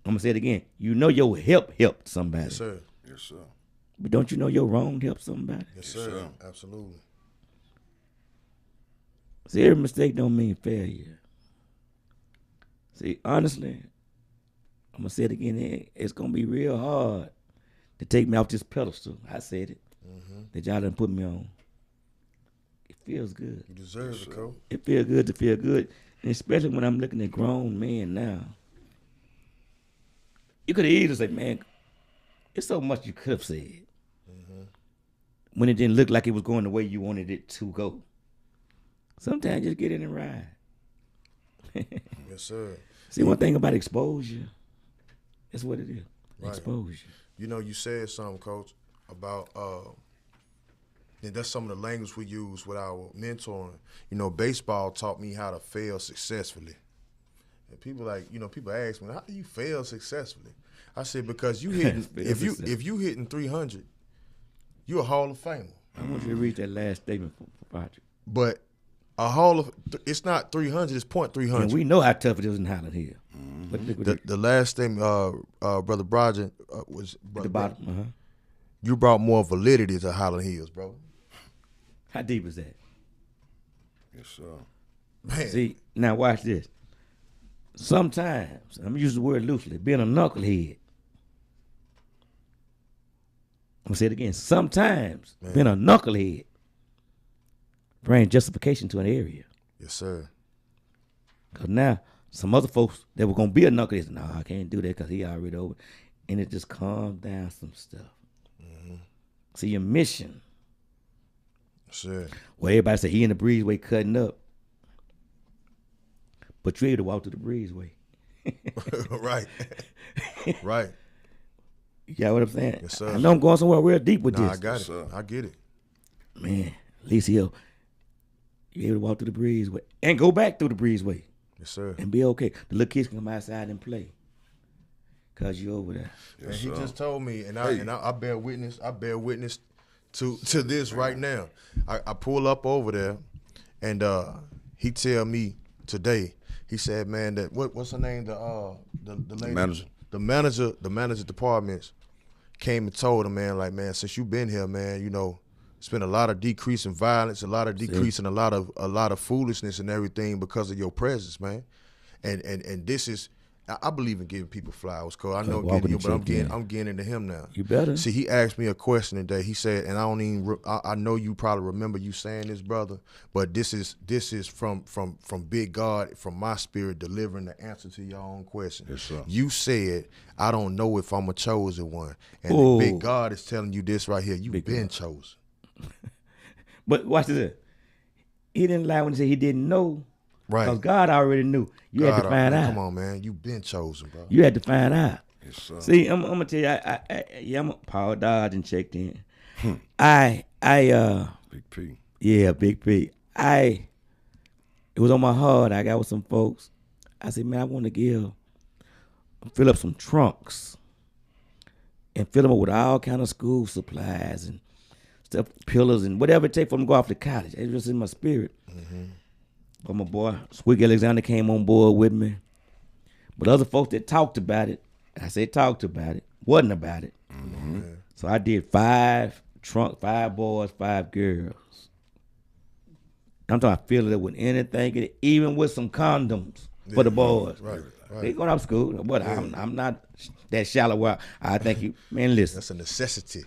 I'm going to say it again. You know your help helped somebody. Yes, sir. Yes, sir. But don't you know your wrong helped somebody? Yes, sir. sir. Absolutely. See, every mistake don't mean failure. See, honestly, I'm going to say it again. It's going to be real hard to take me off this pedestal. I said it. That y'all done put me on. It feels good. You deserve it, Coach. It feels good to feel good. And especially when I'm looking at grown men now. You could have easily said, man, it's so much you could have said. When it didn't look like it was going the way you wanted it to go. Sometimes just get in and ride. Yes, sir. See, one thing about exposure, that's what it is. Right. Exposure. You know, you said something, Coach, about and that's some of the language we use with our mentoring. You know, baseball taught me how to fail successfully. And people ask me, how do you fail successfully? I said, because you hitting if you hitting 300, you're a Hall of Famer. I want you to read that last statement for Patrick. But it's not 300, it's .300. And we know how tough it is in Highland Hill. But look what The last statement, Brother Broderick, was at the bottom. you brought more validity to Highland Hills, bro. How deep is that? Yes, sir. Man, See, now watch this. Sometimes, I'm going to use the word loosely, being a knucklehead. I'm going to say it again. Sometimes, being a knucklehead brings justification to an area. yes, sir. Because now, some other folks that were going to be a knucklehead, no, I can't do that because he already over. And it just calms down some stuff. See, your mission, Yes, sir. well, everybody say he in the breezeway cutting up. But you able to walk through the breezeway. Right. Right. You got what I'm saying? Yes, sir. I know I'm going somewhere real deep with Nah, this. I got Yes, it. sir. I get it. Man, at least you able to walk through the breezeway and go back through the breezeway Yes, sir. and be okay. The little kids can come outside and play because you over there. And Yes, he sir. just told me, and Hey. I bear witness. I bear witness to this right now. I pull up over there, and he tell me today. He said, "Man, that what's her name? The lady, manager. the manager departments came and told him, man, like, man, since you've been here, man, you know, it's been a lot of decrease in violence, a lot of decrease in a lot of foolishness and everything because of your presence, man. And this is, I believe in giving people flowers, cause I know walking getting you, the but check in. I'm getting into him now. You better. See, he asked me a question today. He said, and I don't even, I know you probably remember you saying this, brother, but this is from Big God, from my spirit, delivering the answer to your own question. Yes, sir. You said, I don't know if I'm a chosen one, and Ooh. Big God is telling you this right here. You've been chosen. But watch this. He didn't lie when he said he didn't know. Right. Because God already knew. You had to God, find man, out. Come on, man. You've been chosen, bro. You had to find out. Yes, sir. See, I'm gonna tell you, I'm Paul Dodge and checked in. Hmm. Big P. Yeah, Big P. It was on my heart. I got with some folks. I said, man, I want to fill up some trunks and fill them up with all kind of school supplies and stuff, pillars and whatever it takes for them to go off to college. It was in my spirit. But my boy, Squeak Alexander came on board with me. But other folks that talked about it, I said talked about it, wasn't about it. So I did 5 boys, 5 girls. I'm talking about filling it with anything, even with some condoms for the boys. Right. They going off school, but I'm not that shallow where I think you, man, listen. That's a necessity.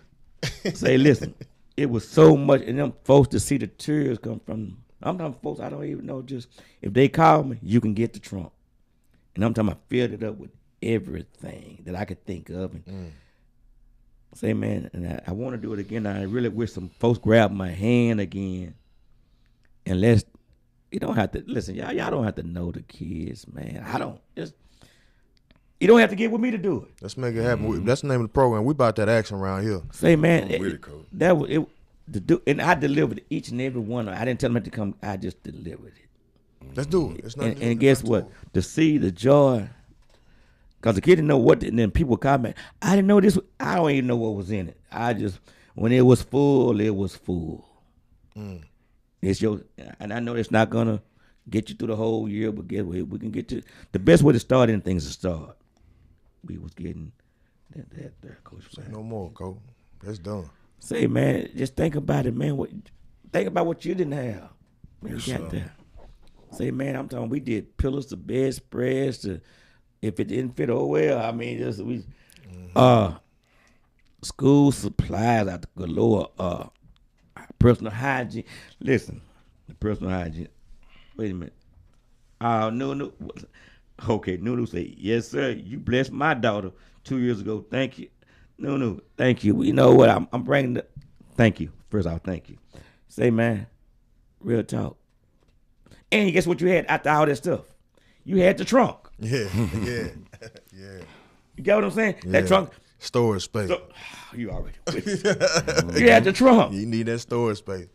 Say, listen, it was so much, and them folks to see the tears come from them. I'm talking folks I don't even know, just if they call me, you can get the trunk. And I'm talking about filled it up with everything that I could think of. And Say, man, and I want to do it again. I really wish some folks grab my hand again, and you don't have to listen, y'all. Y'all don't have to know the kids, man. I don't just. You don't have to get with me to do it. Let's make it happen. That's the name of the program. We about that action around here. Say, man, I'm with it, Coach. that was it. And I delivered each and every one. I didn't tell them to come. I just delivered it. Let's do it. It's not, And guess what? To see the joy, because the kid didn't know what, and then people comment. I didn't know this. I don't even know what was in it. I just, when it was full, it was full. It's your, and I know it's not gonna get you through the whole year, but guess what? We can get to the best way to start anything is to start. We was getting that there, Coach. Say no more, Coach. That's done. Say, man, just think about it, man. Think about what you didn't have when Yes, you got sir. there. Say, man, I'm talking. We did pillars to bed spreads to, if it didn't fit, oh well. I mean, just we, school supplies out the galore. Personal hygiene. Listen, the personal hygiene. Wait a minute. Nunu. Okay, Nunu say, yes, sir. You blessed my daughter 2 years ago. Thank you. Nunu, thank you. You know what? I'm bringing the. Thank you. First off, thank you. Say, man, real talk. And guess what you had after all that stuff? You had the trunk. Yeah, yeah, yeah. You get what I'm saying? Yeah. That trunk. Storage space. So, you already. You had the trunk. You need that storage space.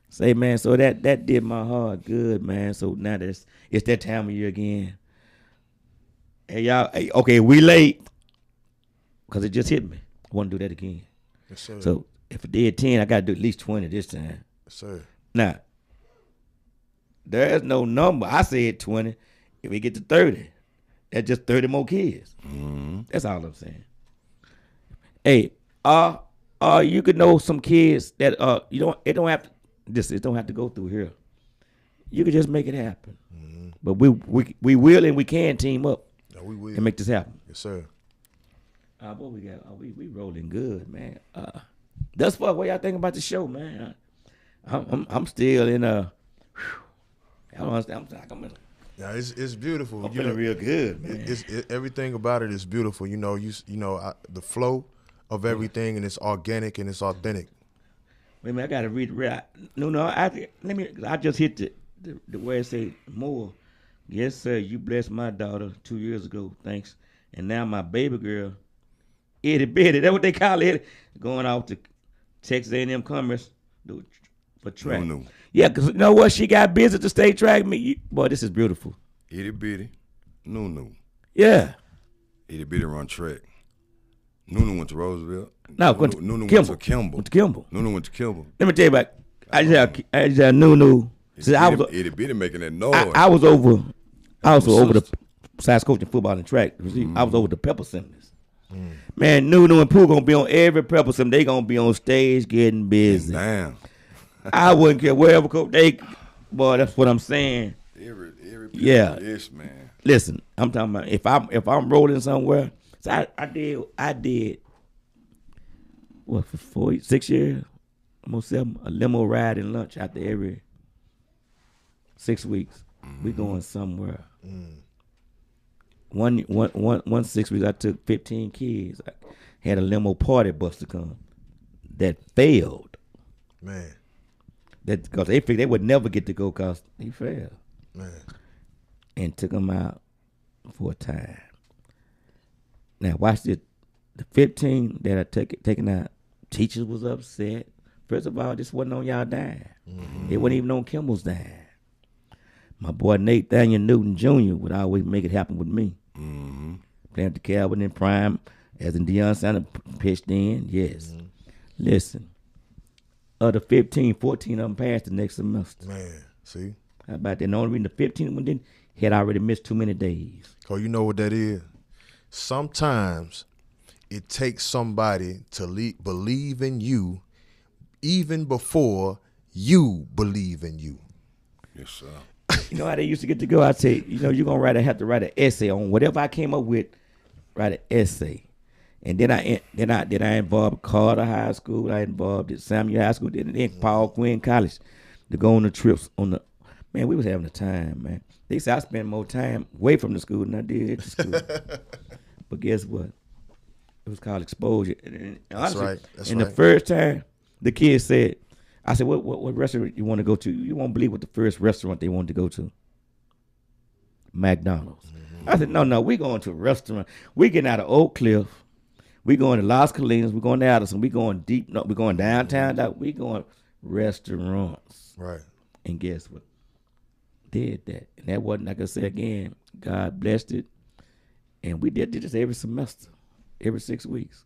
Say, man, so that did my heart good, man. So now it's that time of year again. Hey, y'all, okay, we late. Because it just hit me. I want to do that again. Yes, sir. So if I did 10, I got to do at least 20 this time. Yes, sir. Now, there's no number. I said 20. If we get to 30, that's just 30 more kids. That's all I'm saying. Hey, you could know some kids that it don't have to go through here. You could just make it happen. But we will and we can team up Yeah, we will. and make this happen. Yes, sir. What we got? We rolling good, man. Thus far, what y'all think about the show, man? I'm still in I don't understand. Yeah, it's beautiful. I'm feeling real good, man. Everything about it is beautiful. You know, the flow of everything, and it's organic and it's authentic. Wait a minute, I gotta read the right. No. I just hit the where it say more. Yes, sir. You blessed my daughter 2 years ago. Thanks. And now my baby girl, itty bitty. That's what they call it. Going off to Texas A&M Commerce for track. No. Yeah, because you know what? She got busy to state track me. Boy, this is beautiful. Itty bitty. No. Yeah. Itty bitty run track. Nunu went to Roosevelt. No, Nunu went to Kimball. Went to Kimball. Nunu went to Kimball. Let me tell you about. I just had Nunu. See, I was Itty bitty making that noise. I was over. I was over the size coaching football and track. I was over the Pepper Seminars. Man, Nunu and Pooh gonna be on every Pepper Seminar. They gonna be on stage getting busy. Damn. I wouldn't care wherever boy, that's what I'm saying. Every Yeah. This man. Listen, I'm talking about if I'm rolling somewhere. So I did what for 6 years, almost 7, a limo ride and lunch after every 6 weeks. We going somewhere. One 6 weeks I took 15 kids. I had a limo party bus to come that failed. Man. That because they figured they would never get to go because he failed. Man. And took them out for a time. Now watch this. The 15 that I taken out, teachers was upset. First of all, this wasn't on y'all dime. It wasn't even on Kimball's dime. My boy Nathaniel Newton Jr. would always make it happen with me. Playing at the Calvin in prime, as in Deion Sanders pitched in. Yes. Listen, of the 15, 14 of them passed the next semester. Man, see? How about that? And the only reason the 15 one didn't, he had already missed too many days. Cause you know what that is? Sometimes it takes somebody to believe in you even before you believe in you. Yes, sir. You know how they used to get to go? I'd say, you're going to have to write an essay on whatever I came up with, write an essay. And then I involved Carter High School, I involved at Samuel High School, then Paul Quinn College to go on the trips man, we was having a time, man. They said I spent more time away from the school than I did at the school. But guess what? It was called Exposure. And That's honestly, right. That's and the right. first time the kid said, I said, what restaurant you want to go to? You won't believe what the first restaurant they wanted to go to. McDonald's. I said, no, we going to a restaurant. We getting out of Oak Cliff. We going to Las Colinas. We going to Addison. We going deep. No, we going downtown. We going restaurants. Right. And guess what? Did that. And that wasn't, like I said again, God blessed it. And we did this every semester, every 6 weeks.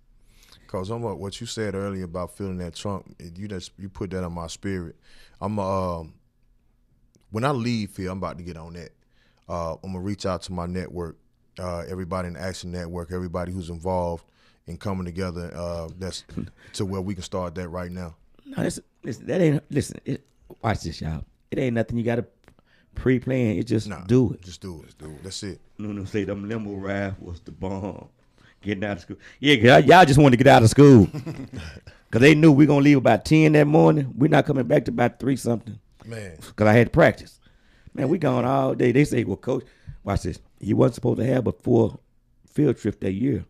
Cause I'm what you said earlier about feeling that trunk. You put that on my spirit. I'm when I leave here, I'm about to get on that. I'm gonna reach out to my network, everybody in the Action Network, everybody who's involved in coming together. That's to where we can start that right now. No, listen. Watch this, y'all. It ain't nothing you got to pre-plan. It just do it. Just do it. That's it. No, say them limo ride was the bomb. Getting out of school. Yeah, y'all just wanted to get out of school. Because they knew we going to leave about 10 that morning. We're not coming back to about 3 something. Man. Because I had to practice. Man, we gone all day. They say, well, coach, watch this. You wasn't supposed to have a 4 field trip that year.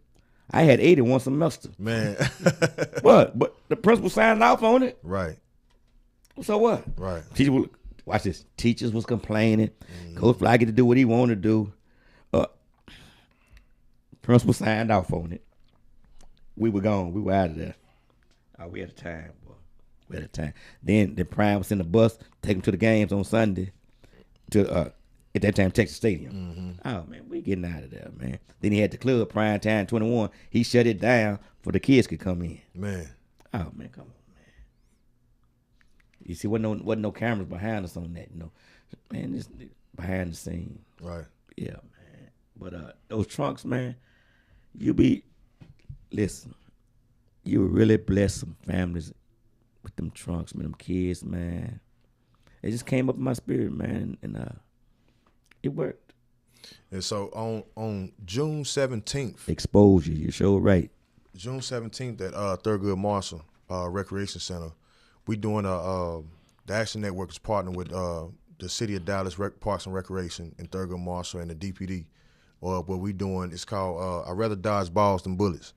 I had 8 in one semester. Man. What? But the principal signed off on it. Right. So what? Right. Watch this. Teachers was complaining. Coach Fly get to do what he wanted to do. Principal signed off on it. We were gone. We were out of there. Oh, we had a time, boy. We had a time. Then the Prime was in the bus, take him to the games on Sunday. To at that time, Texas Stadium. Oh man, we getting out of there, man. Then he had the club Prime Time 21. He shut it down for the kids could come in. Man. Oh man, come on, man. You see, wasn't no cameras behind us on that, Man, this behind the scenes. Right. Yeah, man. But those trunks, man, you really bless some families with them trunks, man, them kids, man. It just came up in my spirit, man, and it worked. And so on June 17th. Exposure, you're sure right. June 17th at Thurgood Marshall Recreation Center, we doing the Action Network is partnering with the City of Dallas Parks and Recreation in Thurgood Marshall and the DPD. What we doing is called I'd rather dodge balls than bullets.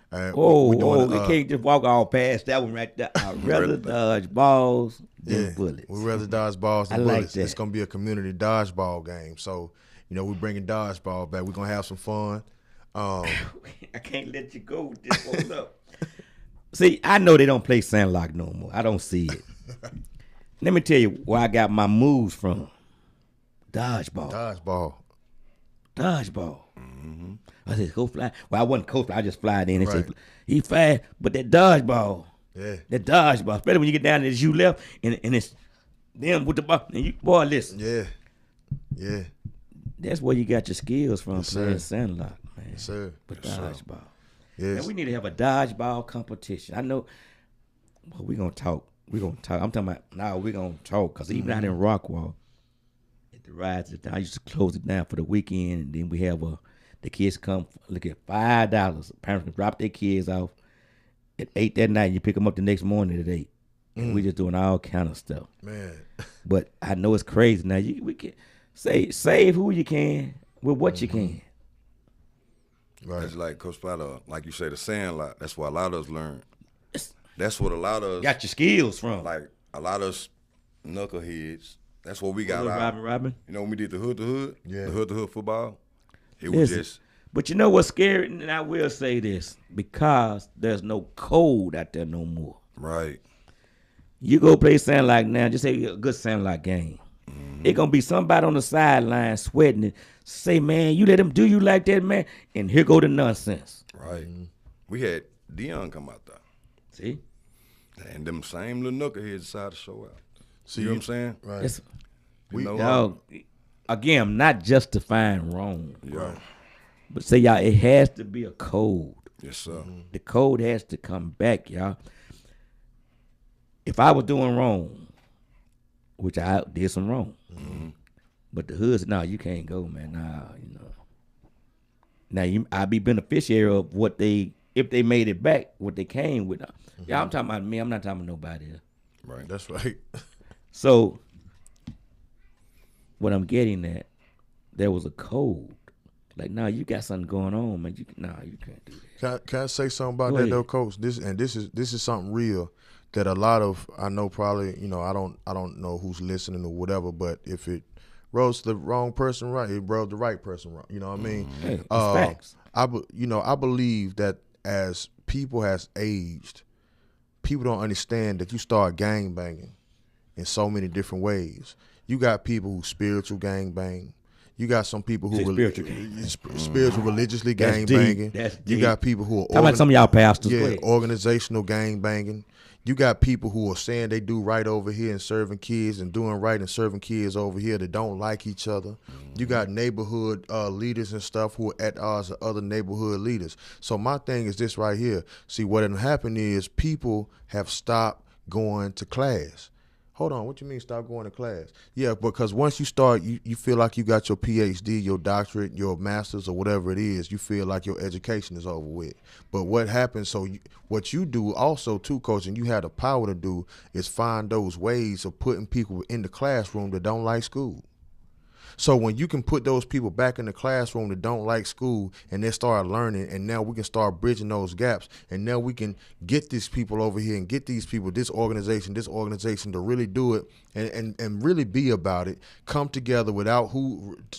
We can't just walk all past that one right there. I'd rather dodge balls than bullets. We'd rather dodge balls than I like bullets. that. It's going to be a community dodgeball game. So, we're bringing dodgeball back. We're going to have some fun. I can't let you go with this. Hold up. See, I know they don't play Sandlock no more. I don't see it. Let me tell you where I got my moves from. Dodgeball. Mm-hmm. I said, go fly. Well, I wasn't coach, I just fly in. They said, he fast, but that dodgeball. Yeah. That dodgeball. Especially when you get down there, it's you left, and it's them with the ball. And you, boy, listen. Yeah. Yeah. That's where you got your skills from, Yes, playing sir. Sandlock, man. Yes, sir. But Yes, sir. dodgeball. Yes. Man, we need to have a dodgeball competition. I know. Well, we're going to talk. I'm talking about, now we're going to talk. Because even out in Rockwall, at the rides, I used to close it down for the weekend. And then we have the kids come look at $5. Parents can drop their kids off at 8 that night. And you pick them up the next morning at 8. And we just doing all kind of stuff. Man. But I know it's crazy. Now, we can save who you can with what you can. Right. It's like Coach Flatter, like you say, the Sandlot. That's what a lot of us learned. That's what a lot of us Got your skills from. like a lot of us knuckleheads. That's what we got Little out. Robin. When we did the hood to hood, Yeah. the hood to hood football, it was Listen, just but you know what's scary? And I will say this, because there's no code out there no more. right. You go play Sandlock now, just say a good Sandlock game. It gonna be somebody on the sideline sweating it. Say, man, you let him do you like that, man. And here go the nonsense. Right. We had Dion come out there. See? And them same little knuckleheads decided to show out. See, You know what I'm saying? Right. It's, You know, y'all, again, I'm not justifying wrong. yeah. But say, y'all, it has to be a code. Yes, sir. The code has to come back, y'all. If I was doing wrong, which I did some wrong, but the hood said, no, you can't go, man. Nah, Now, I'd be beneficiary of what if they made it back, what they came with. Yeah, I'm talking about me. I'm not talking about nobody else. Right. That's right. So, what I'm getting at, there was a code. Like, nah, you got something going on, man. You can't do that. Can I say something about Go that ahead. though, Coach? This is something real that a lot of, I know probably, I don't know who's listening or whatever, but if it rose the wrong person right, it rose the right person wrong. You know what I mean? Hey, it's facts. I believe that as people has aged, people don't understand that you start gang banging in so many different ways. You got people who spiritual gang bang. You got some people who Say spiritual gang. spiritual religiously That's gang deep. banging. That's You deep. got people who are How about some of y'all pastors? Go yeah, ahead. organizational gang banging. You got people who are saying they do right over here and serving kids and doing right and serving kids over here that don't like each other. You got neighborhood leaders and stuff who are at odds with other neighborhood leaders. So my thing is this right here. See, what had happened is people have stopped going to class. Hold on, what you mean stop going to class? Yeah, because once you start, you feel like you got your PhD, your doctorate, your master's, or whatever it is, you feel like your education is over with. But what happens, what you do also too, Coach, and you have the power to do, is find those ways of putting people in the classroom that don't like school. So when you can put those people back in the classroom that don't like school and they start learning, and now we can start bridging those gaps, and now we can get these people over here and get these people, this organization to really do it and really be about it, come together without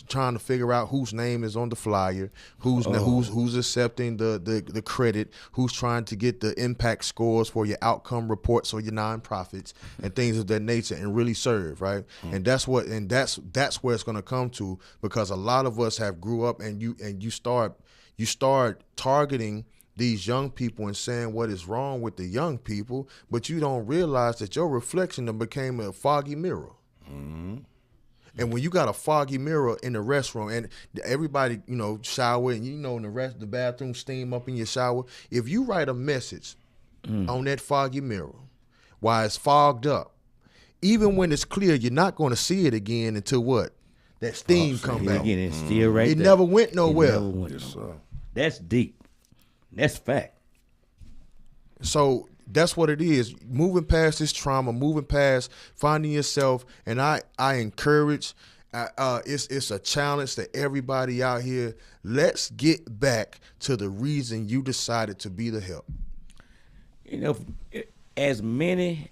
trying to figure out whose name is on the flyer, who's accepting the credit, who's trying to get the impact scores for your outcome reports or your nonprofits and things of that nature, and really serve, right? And that's where it's going to come to, because a lot of us have grew up and you start targeting these young people and saying what is wrong with the young people, but you don't realize that your reflection then became a foggy mirror. And when you got a foggy mirror in the restroom and everybody, shower, and in the bathroom steam up in your shower, if you write a message on that foggy mirror while it's fogged up, even when it's clear, you're not going to see it again until what? That steam come back. Again, it's still right It there. never went It nowhere. never went nowhere. That's deep. That's fact. So that's what it is. Moving past this trauma, moving past finding yourself, and I encourage. It's a challenge to everybody out here. Let's get back to the reason you decided to be the help. As many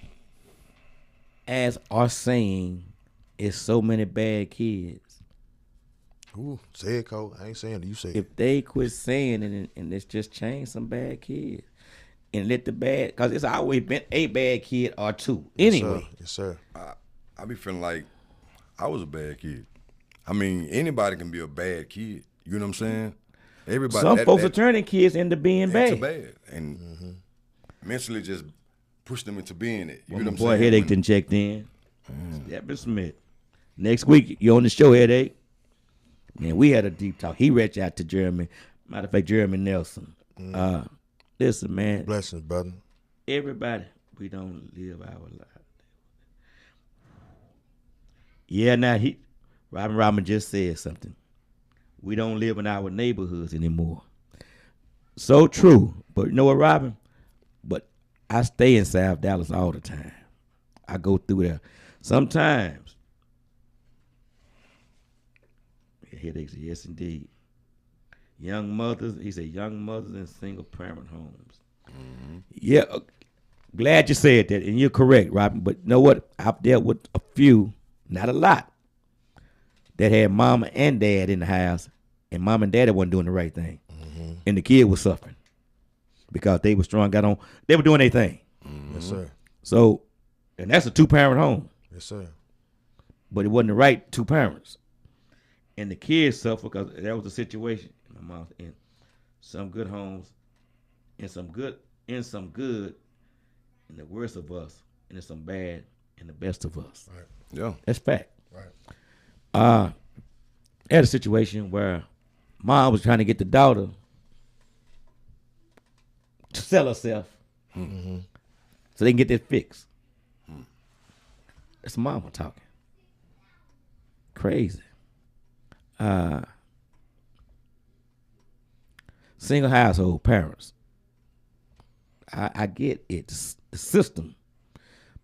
as are saying, it's so many bad kids. Ooh, say it, Cole. I ain't saying it. You say it. If they quit saying it and let's just change some bad kids and let the bad, because it's always been a bad kid or two. Anyway. Yes, sir. I be feeling like I was a bad kid. I mean, anybody can be a bad kid. You know what I'm saying? Everybody. Some folks are turning kids into being into bad. bad and mentally just push them into being it. You When know my what I'm boy saying? Headache done checked in. Stephen Smith. Next week, you on the show, Headache. Man, we had a deep talk. He reached out to Jeremy. Matter of fact, Jeremy Nelson. Listen, man. Blessings, brother. Everybody, we don't live our life. Yeah, now Robin just said something. We don't live in our neighborhoods anymore. So true. But you know what, Robin? But I stay in South Dallas all the time. I go through there. Sometimes. Headaches, yes indeed. Young mothers, he said young mothers in single parent homes. Yeah, glad you said that, and you're correct, Robin. But you know what? I've dealt with a few, not a lot, that had mama and dad in the house, and mom and daddy wasn't doing the right thing, and the kid was suffering because they were strong, they were doing their thing. Yes, sir. So, and that's a 2-parent home, Yes, sir. but it wasn't the right 2 parents, and the kids suffered because that was the situation. My mom's in some good homes, in some good, and the worst of us, and in some bad, and the best of us. Right. Yeah. That's fact. Right. I had a situation where mom was trying to get the daughter to sell herself so they can get that fixed. That's mama talking. Crazy. Single household parents. I get it, the system.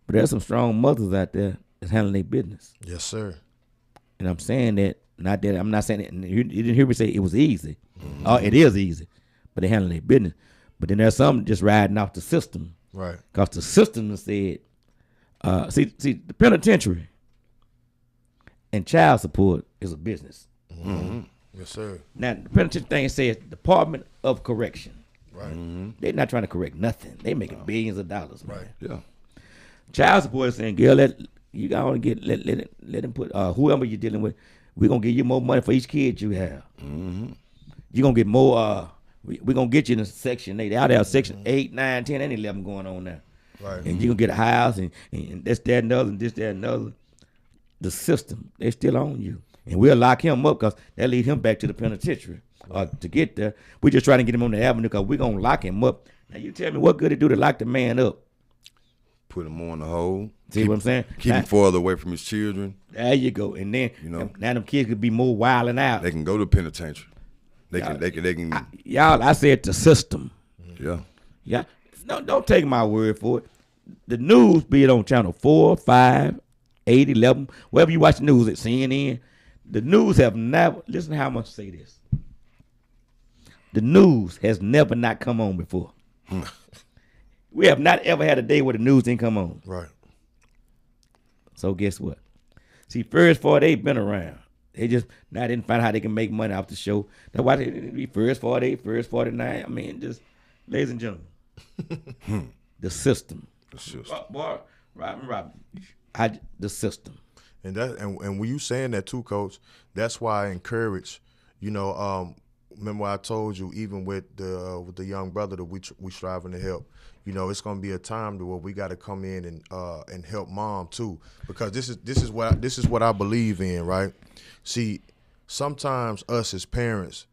But there's some strong mothers out there that's handling their business. Yes, sir. And I'm saying that, I'm not saying it, and you didn't hear me say it was easy. It is easy, but they handle their business. But then there's some just riding off the system. Right. Because the system said, see, the penitentiary and child support is a business. Yes, sir. Now, the penitentiary thing says Department of Correction. Right. They're not trying to correct nothing. They making billions of dollars, man. Right. Yeah. Child support is saying, girl, you gotta let them put whoever you're dealing with. We're gonna give you more money for each kid you have. You're gonna get more. We're gonna get you in a section 8. Out there, section 8, 9, 10, and 11 going on now. Right. And you're gonna get a house and this, that, and other, and this, that, and other. The system, they still own you. And we'll lock him up because that lead him back to the penitentiary. To get there, we're just trying to get him on the avenue because we're gonna lock him up. Now you tell me what good it do to lock the man up? Put him on the hole. See what I'm saying? Keep him farther away from his children. There you go. And then now them kids could be more wilding out. They can go to penitentiary. They can. Y'all, I said the system. Yeah. Yeah. No, don't take my word for it. The news, be it on channel 4, 5, 8, 11, wherever you watch the news at CNN, the news have never, listen to how I'm going to say this. The news has never not come on before. We have not ever had a day where the news didn't come on. Right. So guess what? See, First 48 been around. They just now didn't find how they can make money off the show. That's why they be First 48, First 49. I mean, just, ladies and gentlemen, the system. The system. Boy, Robin, the system. And when you saying that too, Coach, that's why I encourage, remember I told you, even with the young brother that we striving to help, it's gonna be a time to where we got to come in and help mom too, because this is what I believe in, right? See, sometimes us as parents,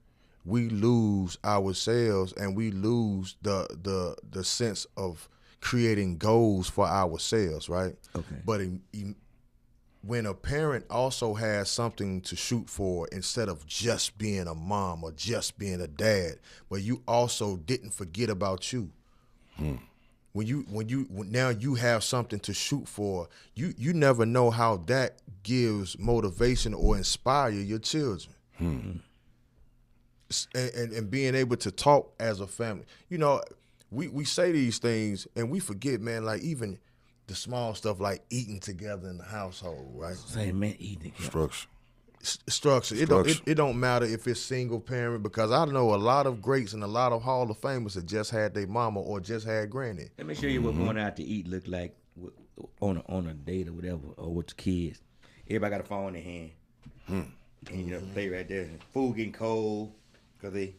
we lose ourselves and we lose the sense of creating goals for ourselves, right? Okay. But when a parent also has something to shoot for, instead of just being a mom or just being a dad, but you also didn't forget about you. When now you have something to shoot for, you never know how that gives motivation or inspire your children. And being able to talk as a family. We say these things and we forget, man, like even the small stuff like eating together in the household, right? Say, man, eating together. Structure. It don't matter if it's single parent, because I know a lot of greats and a lot of Hall of Famers that just had their mama or just had granny. Let me show you what going out to eat look like on a date or whatever, or with the kids. Everybody got a phone in their hand, and play right there. Food getting cold because you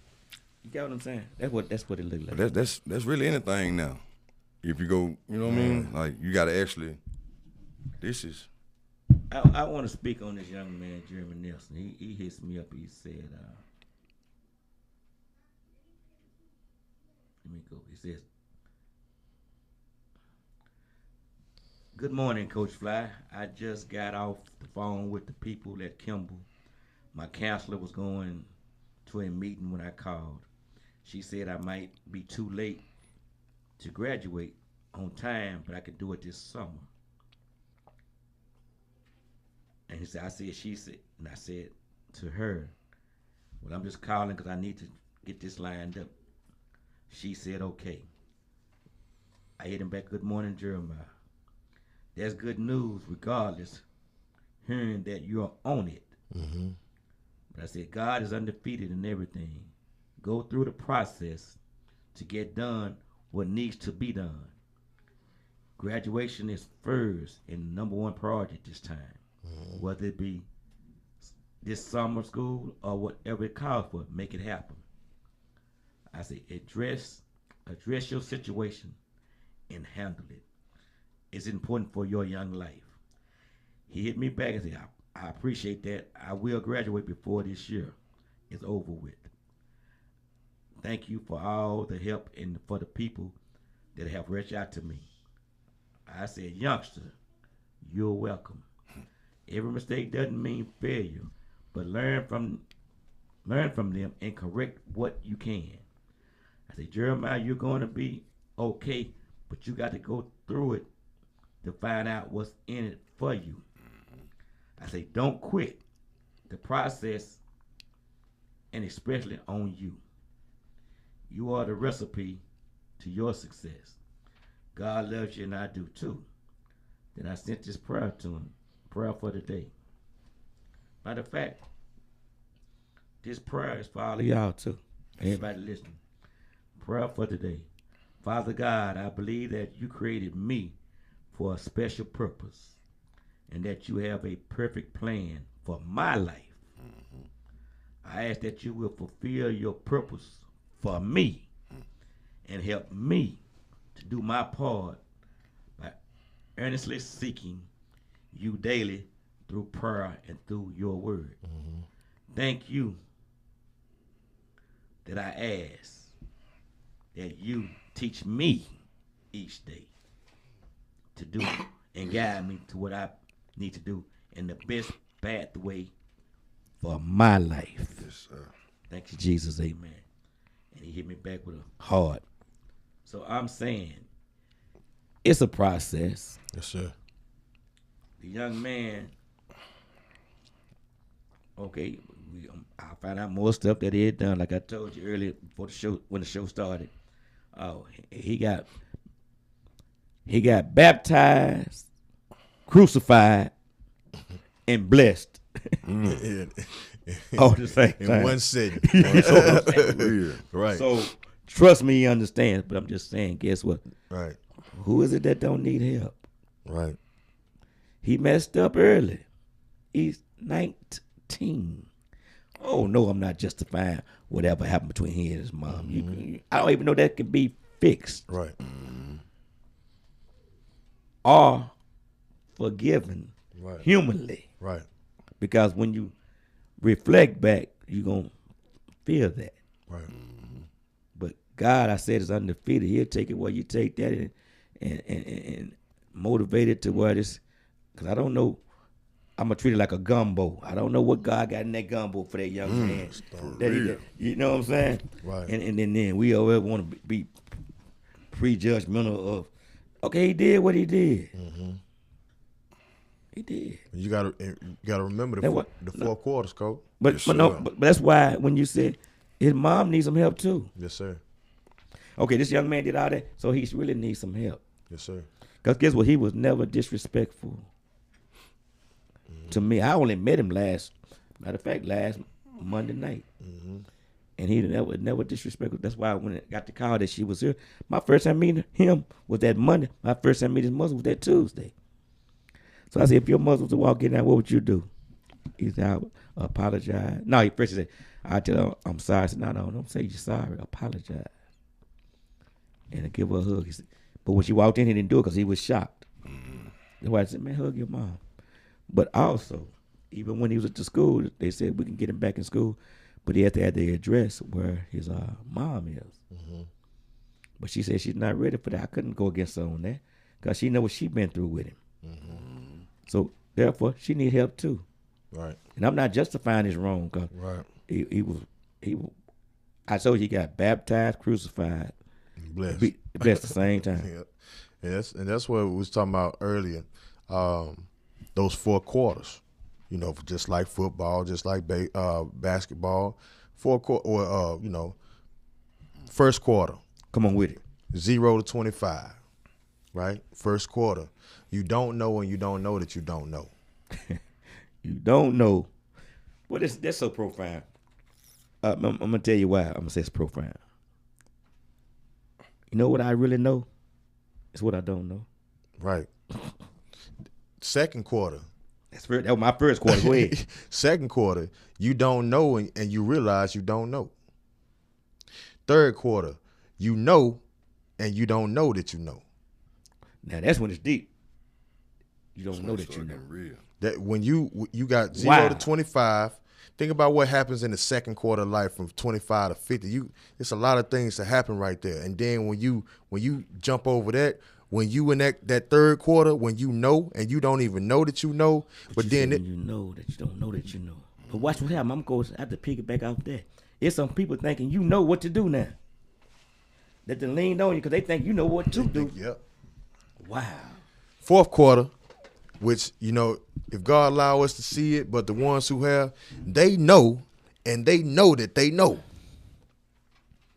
get what I'm saying? That's what it look like. That's really anything now. If you go, you know what I mean? Like you got to actually. This is. I want to speak on this young man, Jeremy Nelson. He hits me up. He said, let me go. He says, "Good morning, Coach Fly. I just got off the phone with the people at Kimball. My counselor was going to a meeting when I called. She said I might be too late to graduate on time, but I could do it this summer." And he said, she said, and I said to her, "Well, I'm just calling because I need to get this lined up." She said, "Okay." I hit him back, "Good morning, Jeremiah. There's good news regardless, hearing that you're on it." But I said, "God is undefeated in everything. Go through the process to get done what needs to be done. Graduation is first and number one priority at this time. Whether it be this summer school or whatever it calls for, make it happen." I say, address your situation and handle it. It's important for your young life. He hit me back and said, I appreciate that. I will graduate before this year is over with. Thank you for all the help and for the people that have reached out to me. I said, youngster, you're welcome. Every mistake doesn't mean failure, but learn from them and correct what you can. I say, Jeremiah, you're going to be okay, but you got to go through it to find out what's in it for you. I say, don't quit. the process, and especially on you. You are the recipe to your success. God loves you and I do too. Then I sent this prayer to him, prayer for the day. Matter of fact, this prayer is for all of y'all too. Everybody listening. Prayer for today. Father God, I believe that you created me for a special purpose and that you have a perfect plan for my life. I ask that you will fulfill your purpose for me and help me to do my part by earnestly seeking you daily through prayer and through your word. Thank you that I ask that you teach me each day to do and guide me to what I need to do in the best pathway for my life. Yes, sir. Thank you, Jesus. Amen. And he hit me back with a heart. So I'm saying it's a process. Yes, sir. The young man, okay, I'll find out more stuff that he had done. Like I told you earlier before the show, when the show started. Oh, he got baptized, crucified, and blessed. All the same time. In one sitting. Real. Right. So trust me, he understands. But I'm just saying, guess what? Right. Who is it that don't need help? Right. He messed up early. He's 19. Oh no, I'm not justifying whatever happened between he and his mom. I don't even know that could be fixed Right. or forgiven Right. humanly. Right. Because when you reflect back, you're going to feel that. Right. But God, I said, is undefeated. He'll take it where you take that and motivate it to where this, because I don't know, I'm going to treat it like a gumbo. I don't know what God got in that gumbo for that young man. That he got, you know what I'm saying? Right. And then we always want to be prejudgmental of, okay, he did what he did. He did. You gotta remember That what- the four quarters, Coach. But, Yes, but no, sir. but that's why when you said his mom needs some help too. Yes, sir. Okay, this young man did all that, so he really needs some help. Yes, sir. Because guess what? He was never disrespectful to me. I only met him last Monday night. And he never disrespectful. That's why when I got the call that she was here, my first time meeting him was that Monday. My first time meeting his mother was that Tuesday. So I said, if your mother was to walk in there, what would you do? He said, I would apologize. No, he first said, I tell her, I'm sorry. I said, no, don't say you're sorry. Apologize. And I give her a hug. He said, but when she walked in, he didn't do it because he was shocked. That's why I said, man, hug your mom. But also, even when he was at the school, they said we can get him back in school, but he had to have the address where his mom is. But she said she's not ready for that. I couldn't go against her on that because she know what she been through with him. So therefore, she need help too. Right. And I'm not justifying his wrong because Right. he was. I told you he got baptized, crucified, Blessed. blessed at the same time. Yeah. And that's what we was talking about earlier. Those four quarters, just like football, just like basketball, first quarter, Come on with it. 0 to 25, right? First quarter, you don't know, and you don't know that you don't know. You don't know. Well, that's so profound. I'm gonna tell you why. I'm gonna say it's profound. You know what I really know? It's what I don't know. Right. Second quarter. That was my first quarter. Go ahead. Second quarter, you don't know, and you realize you don't know. Third quarter, you know, and you don't know that you know. Now that's when it's deep. You don't know that you Started know. getting real. That when you got 0 Wow. to 25, think about what happens in the second quarter of life from 25 to 50. It's a lot of things that happen right there. And then when you jump over that, when you in that third quarter, when you know and you don't even know that you know, but you then said when you know that you don't know that you know. But watch what happens. I'm going to have to pick it back off that. It's some people thinking you know what to do now. That they leaned on you because they think you know what to do. Yep. Wow. Fourth quarter, which, you know, if God allow us to see it, but the ones who have, they know, and they know that they know.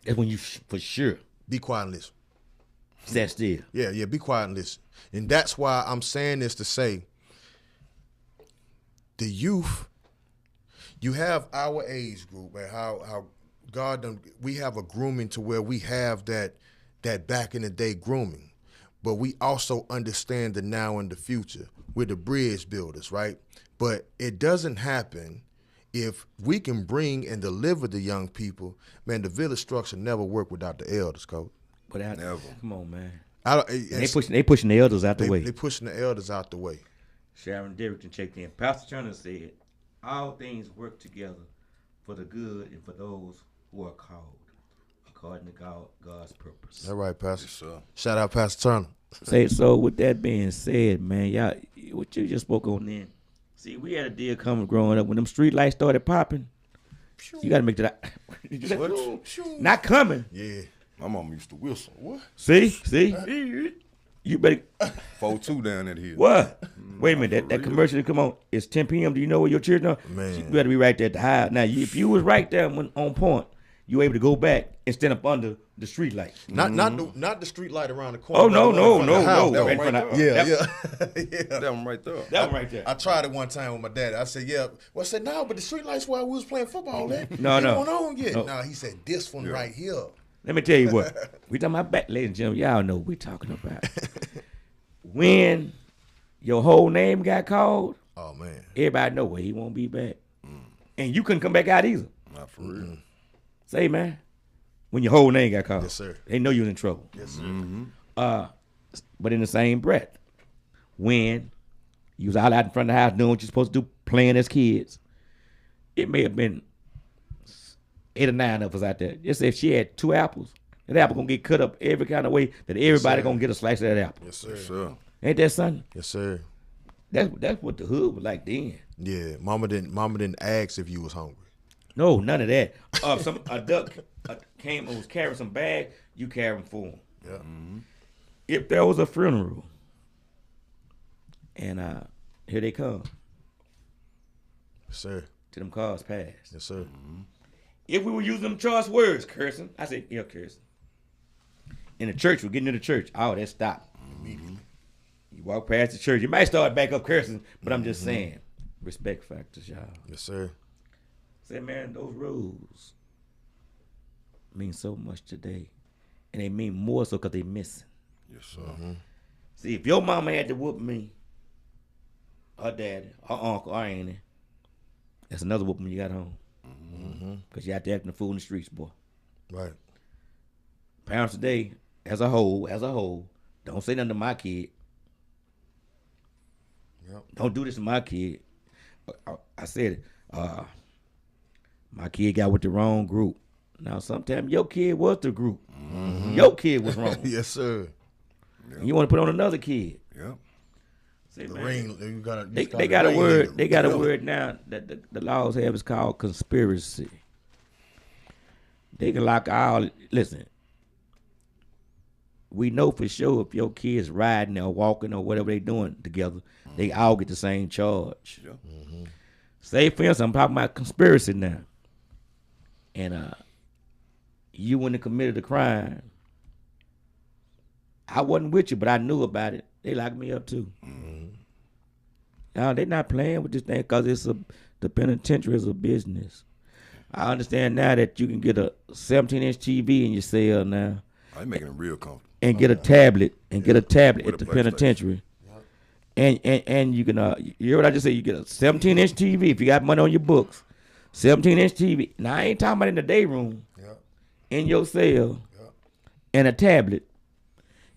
That's when you for sure Be quiet and listen. stand still. Yeah, be quiet and listen. And that's why I'm saying this to say, the youth, you have our age group and how God done, we have a grooming to where we have that back in the day grooming, but we also understand the now and the future. We're the bridge builders, right? But it doesn't happen if we can bring and deliver the young people. Man, the village structure never work without the elders, Coach. Without, Never. come on, man. They They pushing the elders out the way. They pushing the elders out the way. Sharon Derrickson checked in. Pastor Turner said, all things work together for the good and for those who are called according to God's purpose. All right, Pastor. Yes, sir. Shout out Pastor Turner. Say so. With that being said, man, y'all, what you just spoke on then. See, we had a deal coming growing up when them street lights started popping. You got to make that. Not coming. Yeah. My mom used to whistle. What? See. You better. 4-2 down that hill. What? Wait a minute. That commercial that come on. It's 10 p.m. Do you know where your children are? Man. You better be right there at the high. Now, if you was right there when on point, you able to go back and stand up under the street light. Not the street light around the corner. Oh no. That one In front right of- there. Yeah. That one right there. That one right there. I tried it one time with my dad. I said, yeah. Well, I said, no, but the street lights while we was playing football, that No. ain't going on yet. No. No, he said, this one right here. Let me tell you what. We talking about back, ladies and gentlemen. Y'all know what we talking about. When your whole name got called, Oh, man. everybody know where he won't be back. And you couldn't come back out either. Not for real. Say, man, when your whole name got called. Yes, sir. They know you was in trouble. Yes, sir. But in the same breath, when you was out in front of the house doing what you're supposed to do, playing as kids, it may have been 8 or 9 of us out there. Just say if she had 2 apples, that apple gonna get cut up every kind of way that everybody sir. gonna get a slice of that apple. Yes, sir. Yes, sir. Ain't that something? Yes, sir. That's what the hood was like then. Yeah. Mama didn't ask if you was hungry. No, none of that. A duck came and was carrying some bag, you carry them for him. Yeah. If there was a funeral, and here they come, Yes, sir. till them cars pass. Yes, sir. If we were using them choice words, cursing, I said, yeah, cursing. In the church, we're getting to the church. Oh, that stopped. You walk past the church, you might start back up cursing, but I'm just saying, respect factors, y'all. Yes, sir. Say, man, those rules mean so much today. And they mean more so because they missing. Yes, sir. See, if your mama had to whoop me, her daddy, her uncle, or auntie, that's another whooping when you got home. Because you had to act in the fool in the streets, boy. Right. Parents today, as a whole, don't say nothing to my kid. Yep. Don't do this to my kid. I said it. My kid got with the wrong group. Now, sometimes your kid was the group. Your kid was wrong. Yes, sir. And you want to put on another kid. Yep. Say, The man, ring. You gotta, They got a word. They got a word now that the laws have is called conspiracy. They can lock all. Listen, we know for sure if your kids riding or walking or whatever they doing together, they all get the same charge. Yeah. Say for instance, I'm talking about conspiracy now, and you wouldn't have committed a crime. I wasn't with you, but I knew about it. They locked me up too. Now they not playing with this thing because the penitentiary is a business. I understand now that you can get a 17-inch TV in your cell now, I'm making it real comfortable. and get a tablet With at a the PlayStation. penitentiary. And you can you hear what I just said? You get a 17-inch TV if you got money on your books. 17-inch TV. Now I ain't talking about in the day room, Yep. in your cell, and a tablet,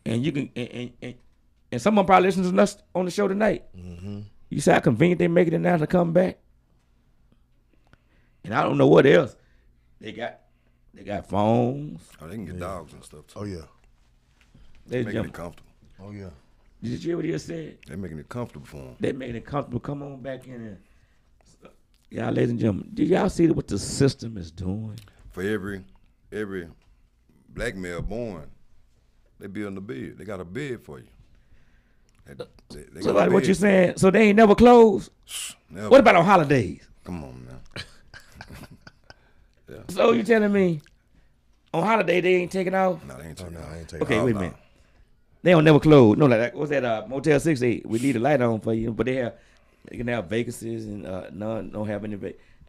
and you can and someone probably listens to us on the show tonight. You see how convenient they make it now to come back, and I don't know what else they got. They got phones. Oh, they can get dogs and stuff too. Oh yeah. They Making it jump. comfortable. Oh yeah. Did you hear what he said? They're making it comfortable for them. They making it comfortable. Come on back in there. Y'all, ladies and gentlemen, did y'all see what the system is doing? For every black male born, they building a bed. They got a bed for you. They So go to what bed. you saying? So they ain't never closed? Never. What about on holidays? Come on now. So you telling me on holiday they ain't taking off? No, they ain't Oh, taking no, off. I ain't taking Okay, off. wait a no. minute. They don't never close. No, like what's that? Motel 6 we leave the light on for you, but they can have vacancies and none don't have any.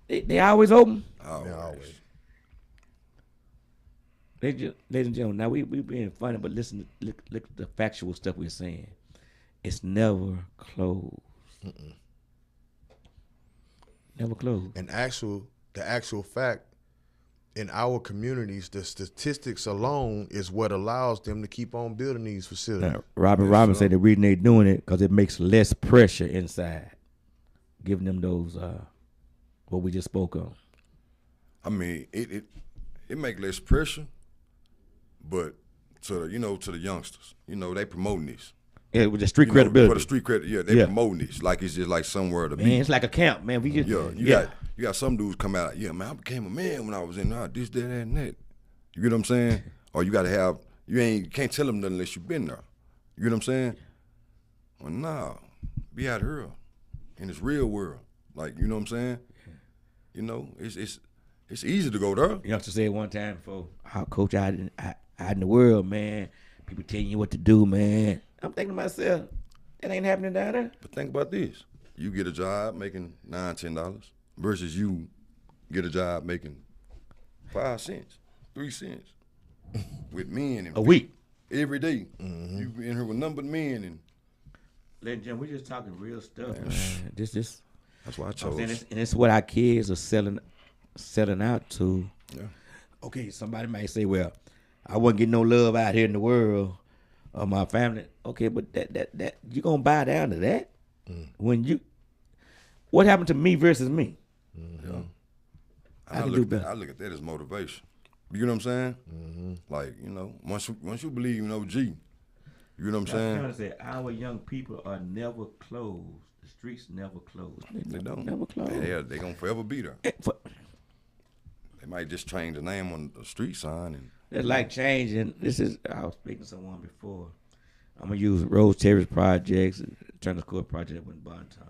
They always open. Always. always. Ladies and gentlemen, now we being funny, but listen, look at the factual stuff we're saying. It's never closed. Never closed. And the actual fact, in our communities, the statistics alone is what allows them to keep on building these facilities. Now, Robin Robbins said the reason they doing it because it makes less pressure inside, giving them those what we just spoke on. I mean, it make less pressure, but to the youngsters, they promoting this. Yeah, with the street For credibility. the street credit, they promoting this like it's just like somewhere to Man, be. it's like a camp, man. We just You got some dudes come out. Yeah, man, I became a man when I was in this, that, and that. You get what I'm saying? Or you got to have. You can't tell them nothing unless you've been there. You get what I'm saying? Well, nah, be out here in this real world. Like, you know what I'm saying? It's easy to go there. Youngster said one time before, coach out in the world, man. People telling you what to do, man. I'm thinking to myself, that ain't happening down there. But think about this: you get a job making $9-10 versus you get a job making 5 cents, 3 cents with men and A week. every day. You in here with nothing but men, and Ladies and gentlemen, we just talking real stuff, man. This that's why I I'm chose. saying and it's what our kids are selling out to. Yeah. Okay, somebody might say, well, I wasn't getting no love out here in the world of my family. Okay, but that you gonna buy down to that? When what happened to me versus me? Yeah. I I can look do at that, better. I look at that as motivation. You know what I'm saying? Like, once you believe in OG, you know what I'm saying? I say our young people are never closed. The streets never close. They don't. Never close. They gonna forever be there. They might just change the name on the street sign and It's like changing. I was speaking to someone before. I'm gonna use Rose Terrace projects, Turner Court project in Bonton.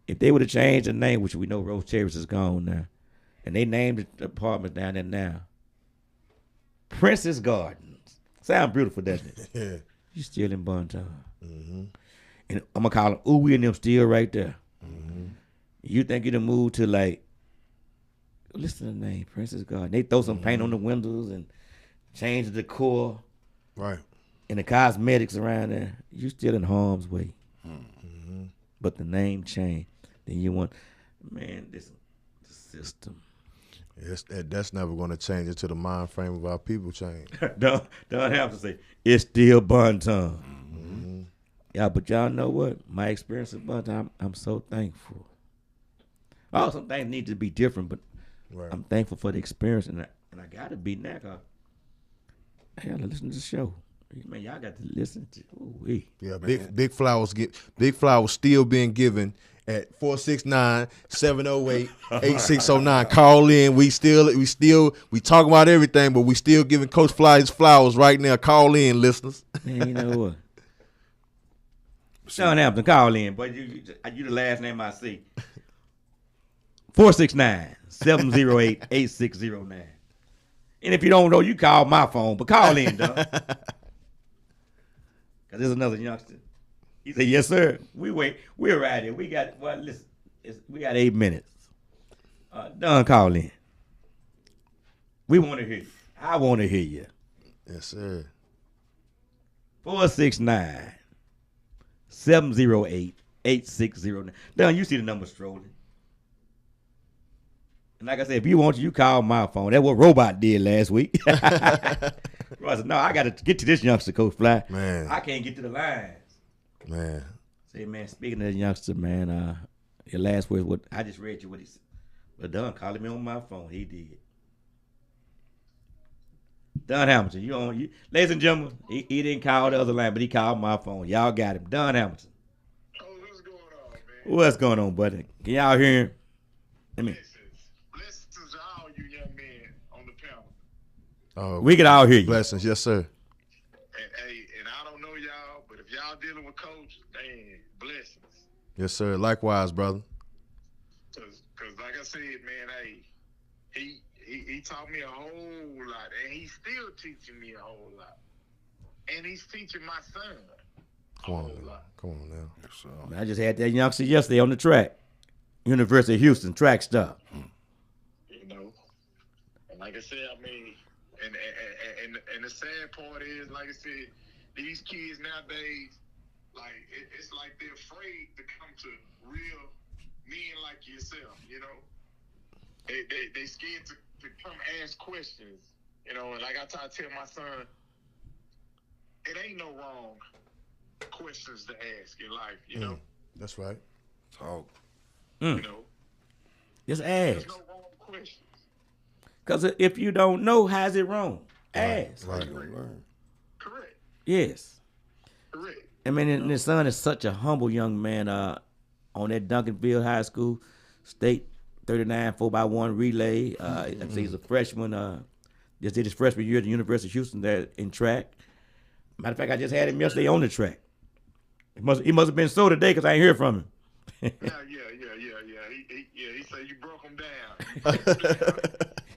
If they would have changed the name, which we know Rose Terrace is gone now, and they named the apartments down there now, Princess Gardens. Sound beautiful, doesn't it? Yeah. You still in Bonton. And I'm gonna call them Ooey and them still right there. You think you'd have moved to like, listen to the name, Princess Garden. They throw some paint on the windows and change the decor Right. and the cosmetics around there. You still in harm's way. But the name changed. Then you want, man, the system. Yes, that's never going to change until the mind frame of our people change. don't have to say it's still Bonton. Yeah, but y'all know what? My experience at Bonton, I'm so thankful. Oh, some things need to be different, but Right. I'm thankful for the experience, and I gotta be now. 'Cause I gotta listen to the show. Man, y'all got to listen to. Ooh-wee. Yeah, big flowers still being given at 469-708-8609. Call in. We talk about everything, but we still giving Coach Fly his flowers right now. Call in, listeners. Man, you know what? Sean Hampton, call in, but you the last name I see. 469-708-8609. And if you don't know, you call my phone, but call in, dog. Cause there's another youngster. He said, "Yes, sir. We're right here. We got 8 minutes. Don, call in. We want to hear you. I want to hear you. Yes, sir. 469-708-8609. Don, you see the number strolling. And like I said, if you want to, you call my phone. That's what Robot did last week. Roy said, no, I got to get to this youngster, Coach Fly. Man. I can't get to the lines. Man. Say, man, speaking of the youngster, man, your last words, what I just read you what he said. But Don calling me on my phone. He did. Don Hamilton, ladies and gentlemen, he didn't call the other line, but he called my phone. Y'all got him. Don Hamilton. Oh, what's going on, man? What's going on, buddy? Can y'all hear him? Let me. Blessings to all you young men on the panel. Oh, We can all hear you. blessings. Yes, sir. And I don't know y'all, but if y'all dealing with coach, Yes, sir. Likewise, brother. Cause like I said, man, hey, he taught me a whole lot, and he's still teaching me a whole lot, and he's teaching my son Come a on whole now. lot. Come on now. Yes, sir. I just had that youngster yesterday on the track. University of Houston track stop. You know, and like I said, I mean, and the sad part is, like I said, these kids nowadays, like it's like they're afraid to come to real men like yourself. You know, they scared to come ask questions. You know, and like I try to tell my son, it ain't no wrong questions to ask in life. You know, That's right. Talk. you know, Just there's ask. no wrong questions. Because if you don't know, how's it wrong? Ask. How you gonna learn? Correct. Yes. Correct. I mean, and his son is such a humble young man. On that Duncanville High School state 39 4x1 relay. I think he's a freshman. Just did his freshman year at the University of Houston there in track. Matter of fact, I just had him yesterday on the track. He must have been sore today because I ain't hear from him. Yeah. He said you broke him down.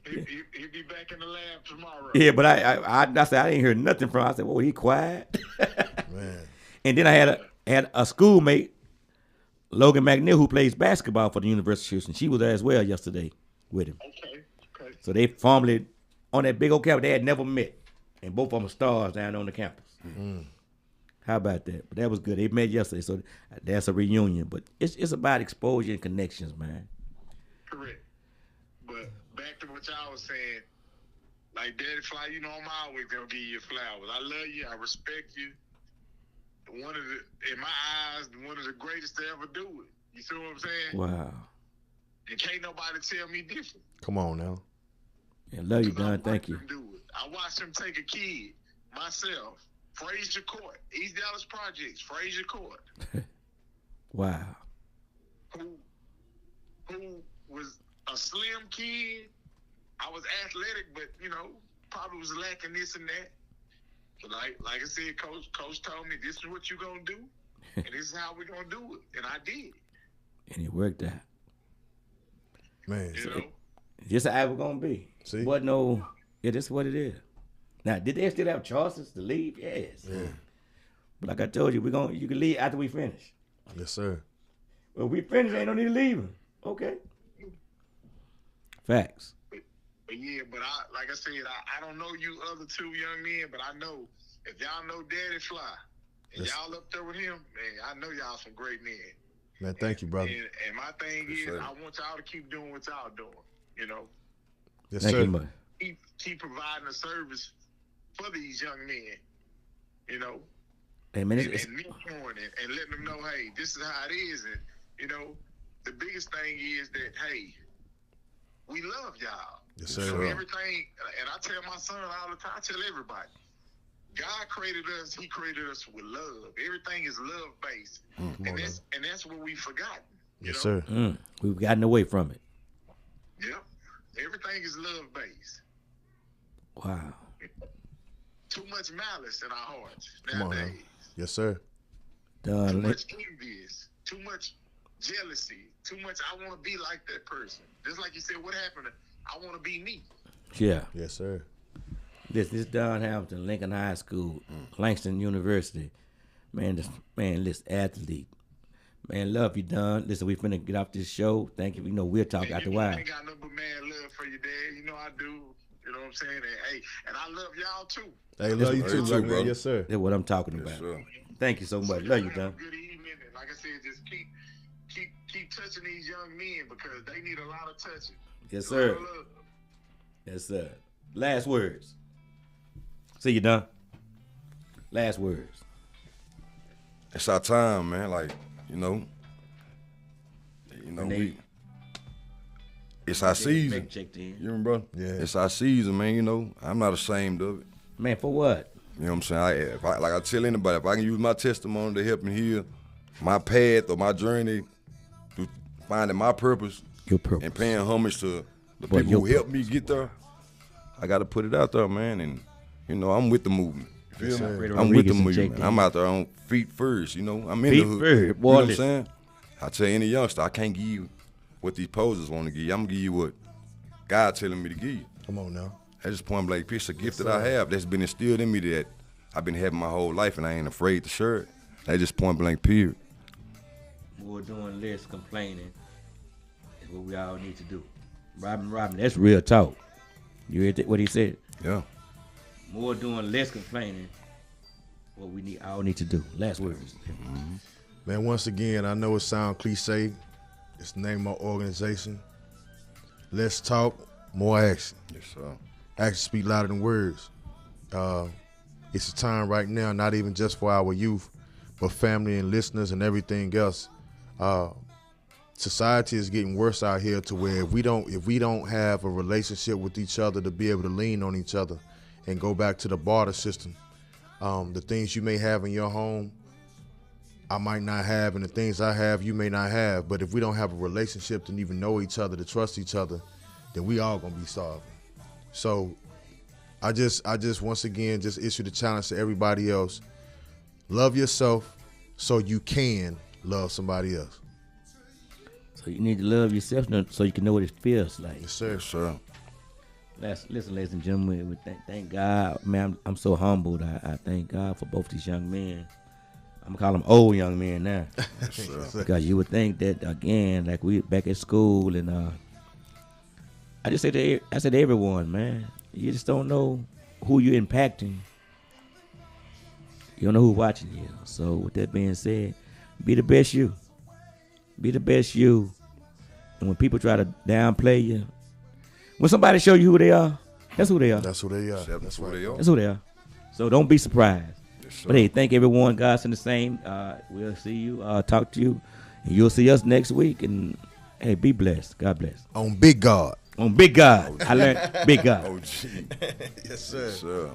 He'll be back in the lab tomorrow. Yeah, but I said I didn't hear nothing from him. I said, "Well, he quiet." Man. And then I had a schoolmate, Logan McNeil, who plays basketball for the University of Houston. She was there as well yesterday with him. Okay. So they formally on that big old campus. They had never met, and both of them are stars down on the campus. How about that? But that was good. They met yesterday, so that's a reunion. But it's about exposure and connections, man. Correct. But back to what y'all was saying, like Daddy Fly, you know I'm always gonna give you flowers. I love you. I respect you. In my eyes, one of the greatest to ever do it. You see what I'm saying? Wow. And can't nobody tell me different. Come on now. And love you, 'Cause I Don. Thank watched you. him do it. I watched him take a kid, myself, Frazier Court, East Dallas Projects, Frazier Court, Wow. who was a slim kid. I was athletic, but probably was lacking this and that. But like I said, Coach told me this is what you're gonna do, and this is how we're gonna do it, and I did. And it worked out. Man. You know, Just how it was gonna be. See? Wasn't no. Yeah, this is what it is. Now, did they still have choices to leave? Yes. Yeah. But like I told you, you can leave after we finish. Yes, sir. Well, we finish, ain't no need to leave. Okay. Facts. but yeah, but like I said, I don't know you other two young men, but I know if y'all know Daddy Fly and Yes. y'all up there with him, man, I know y'all some great men. Man, thank you, brother. And my thing Yes, is, sir. I want y'all to keep doing what y'all doing. You know, Yes, Thank sir. you much. keep providing a service for these young men. You know, Hey, man, and it's, mentoring and letting them know, hey, this is how it is. And the biggest thing is that, hey, we love y'all. Yes, So sir. everything, and I tell my son all the time, I tell everybody, God created us. He created us with love. Everything is love based, Come on now. and that's what we've forgotten. Yes, sir. we've gotten away from it. Yep. Everything is love based. Wow. Too much malice in our hearts Come on now. nowadays. Yes, sir. Too Done. much envious. Too much jealousy. Too much. I want to be like that person. Just like you said, what happened? I want to be me. Yeah. Yes, sir. This Don Hamilton, Lincoln High School, Langston University. Man, this athlete. Man, love you, Don. Listen, we finna get off this show. Thank you. We'll talk after a I while. ain't got no but mad love for you, Dad. You know I do. You know what I'm saying? And I love y'all too. Hey, love you Yes, too, sir, man. brother. Yes, sir. That's what I'm talking Yes, about. sir. Thank you so much. So Love you, y'all have Don. a good evening. And like I said, just keep touching these young men because they need a lot of touching. Yes, A lot sir. of love. Yes, sir. Last words. See you, Don. Last words. It's our time, man. Like, Nate. it's our season. Make checked in. You remember, brother? Yeah. It's our season, man. I'm not ashamed of it. Man, for what? You know what I'm saying? Like I tell anybody, if I can use my testimony to help me heal my path or my journey to finding my purpose Your purpose. and paying homage to the Boy, people who your helped me get there, I got to put it out there, man. And, I'm with the movement. You feel Yes, me? sir. Fredo I'm with the Rodriguez and movement. Jake I'm out there on feet first, I'm in Feet the hood. first. You Boy, know what I'm listen. saying? I tell any youngster, I can't give you what these posers want to give you. I'm gonna give you what God telling me to give you. Come on now. That's just point blank. It's a gift that I have that's been instilled in me that I've been having my whole life, and I ain't afraid to share it. That's just point blank. Period. More doing less complaining is what we all need to do. Robin, that's real talk. You heard what he said? Yeah. More doing less complaining. What we all need to do. Last words. Man, once again, I know it sounds cliche. It's the name of my organization. Let's talk, more action. Yes, sir. Actions speak louder than words. It's a time right now, not even just for our youth, but family and listeners and everything else. Society is getting worse out here to where if we don't have a relationship with each other to be able to lean on each other and go back to the barter system, the things you may have in your home, I might not have, and the things I have, you may not have. But if we don't have a relationship to even know each other, to trust each other, then we all gonna be starving. So I just once again just issue the challenge to everybody else. Love yourself so you can love somebody else. So you need to love yourself so you can know what it feels like. Yes, sir. Yes, sir. Listen, ladies and gentlemen, we thank God. Man, I'm so humbled. I thank God for both these young men. I'm gonna call them old young men now. Yes, sir. Because you would think that, again, like we back at school, and I said to everyone, man, you just don't know who you're impacting. You don't know who's watching you. So with that being said, be the best you. Be the best you. And when people try to downplay you, when somebody show you who they are, that's who they are. That's who they are. That's That's who right. they are. That's who they are. So don't be surprised. Yes, sir. But hey, thank everyone. God's in the same. We'll see you, talk to you, and you'll see us next week. And hey, be blessed. God bless. On Big God. On Big God. I learned Big God. OG. Yes, sir. Yes, sir.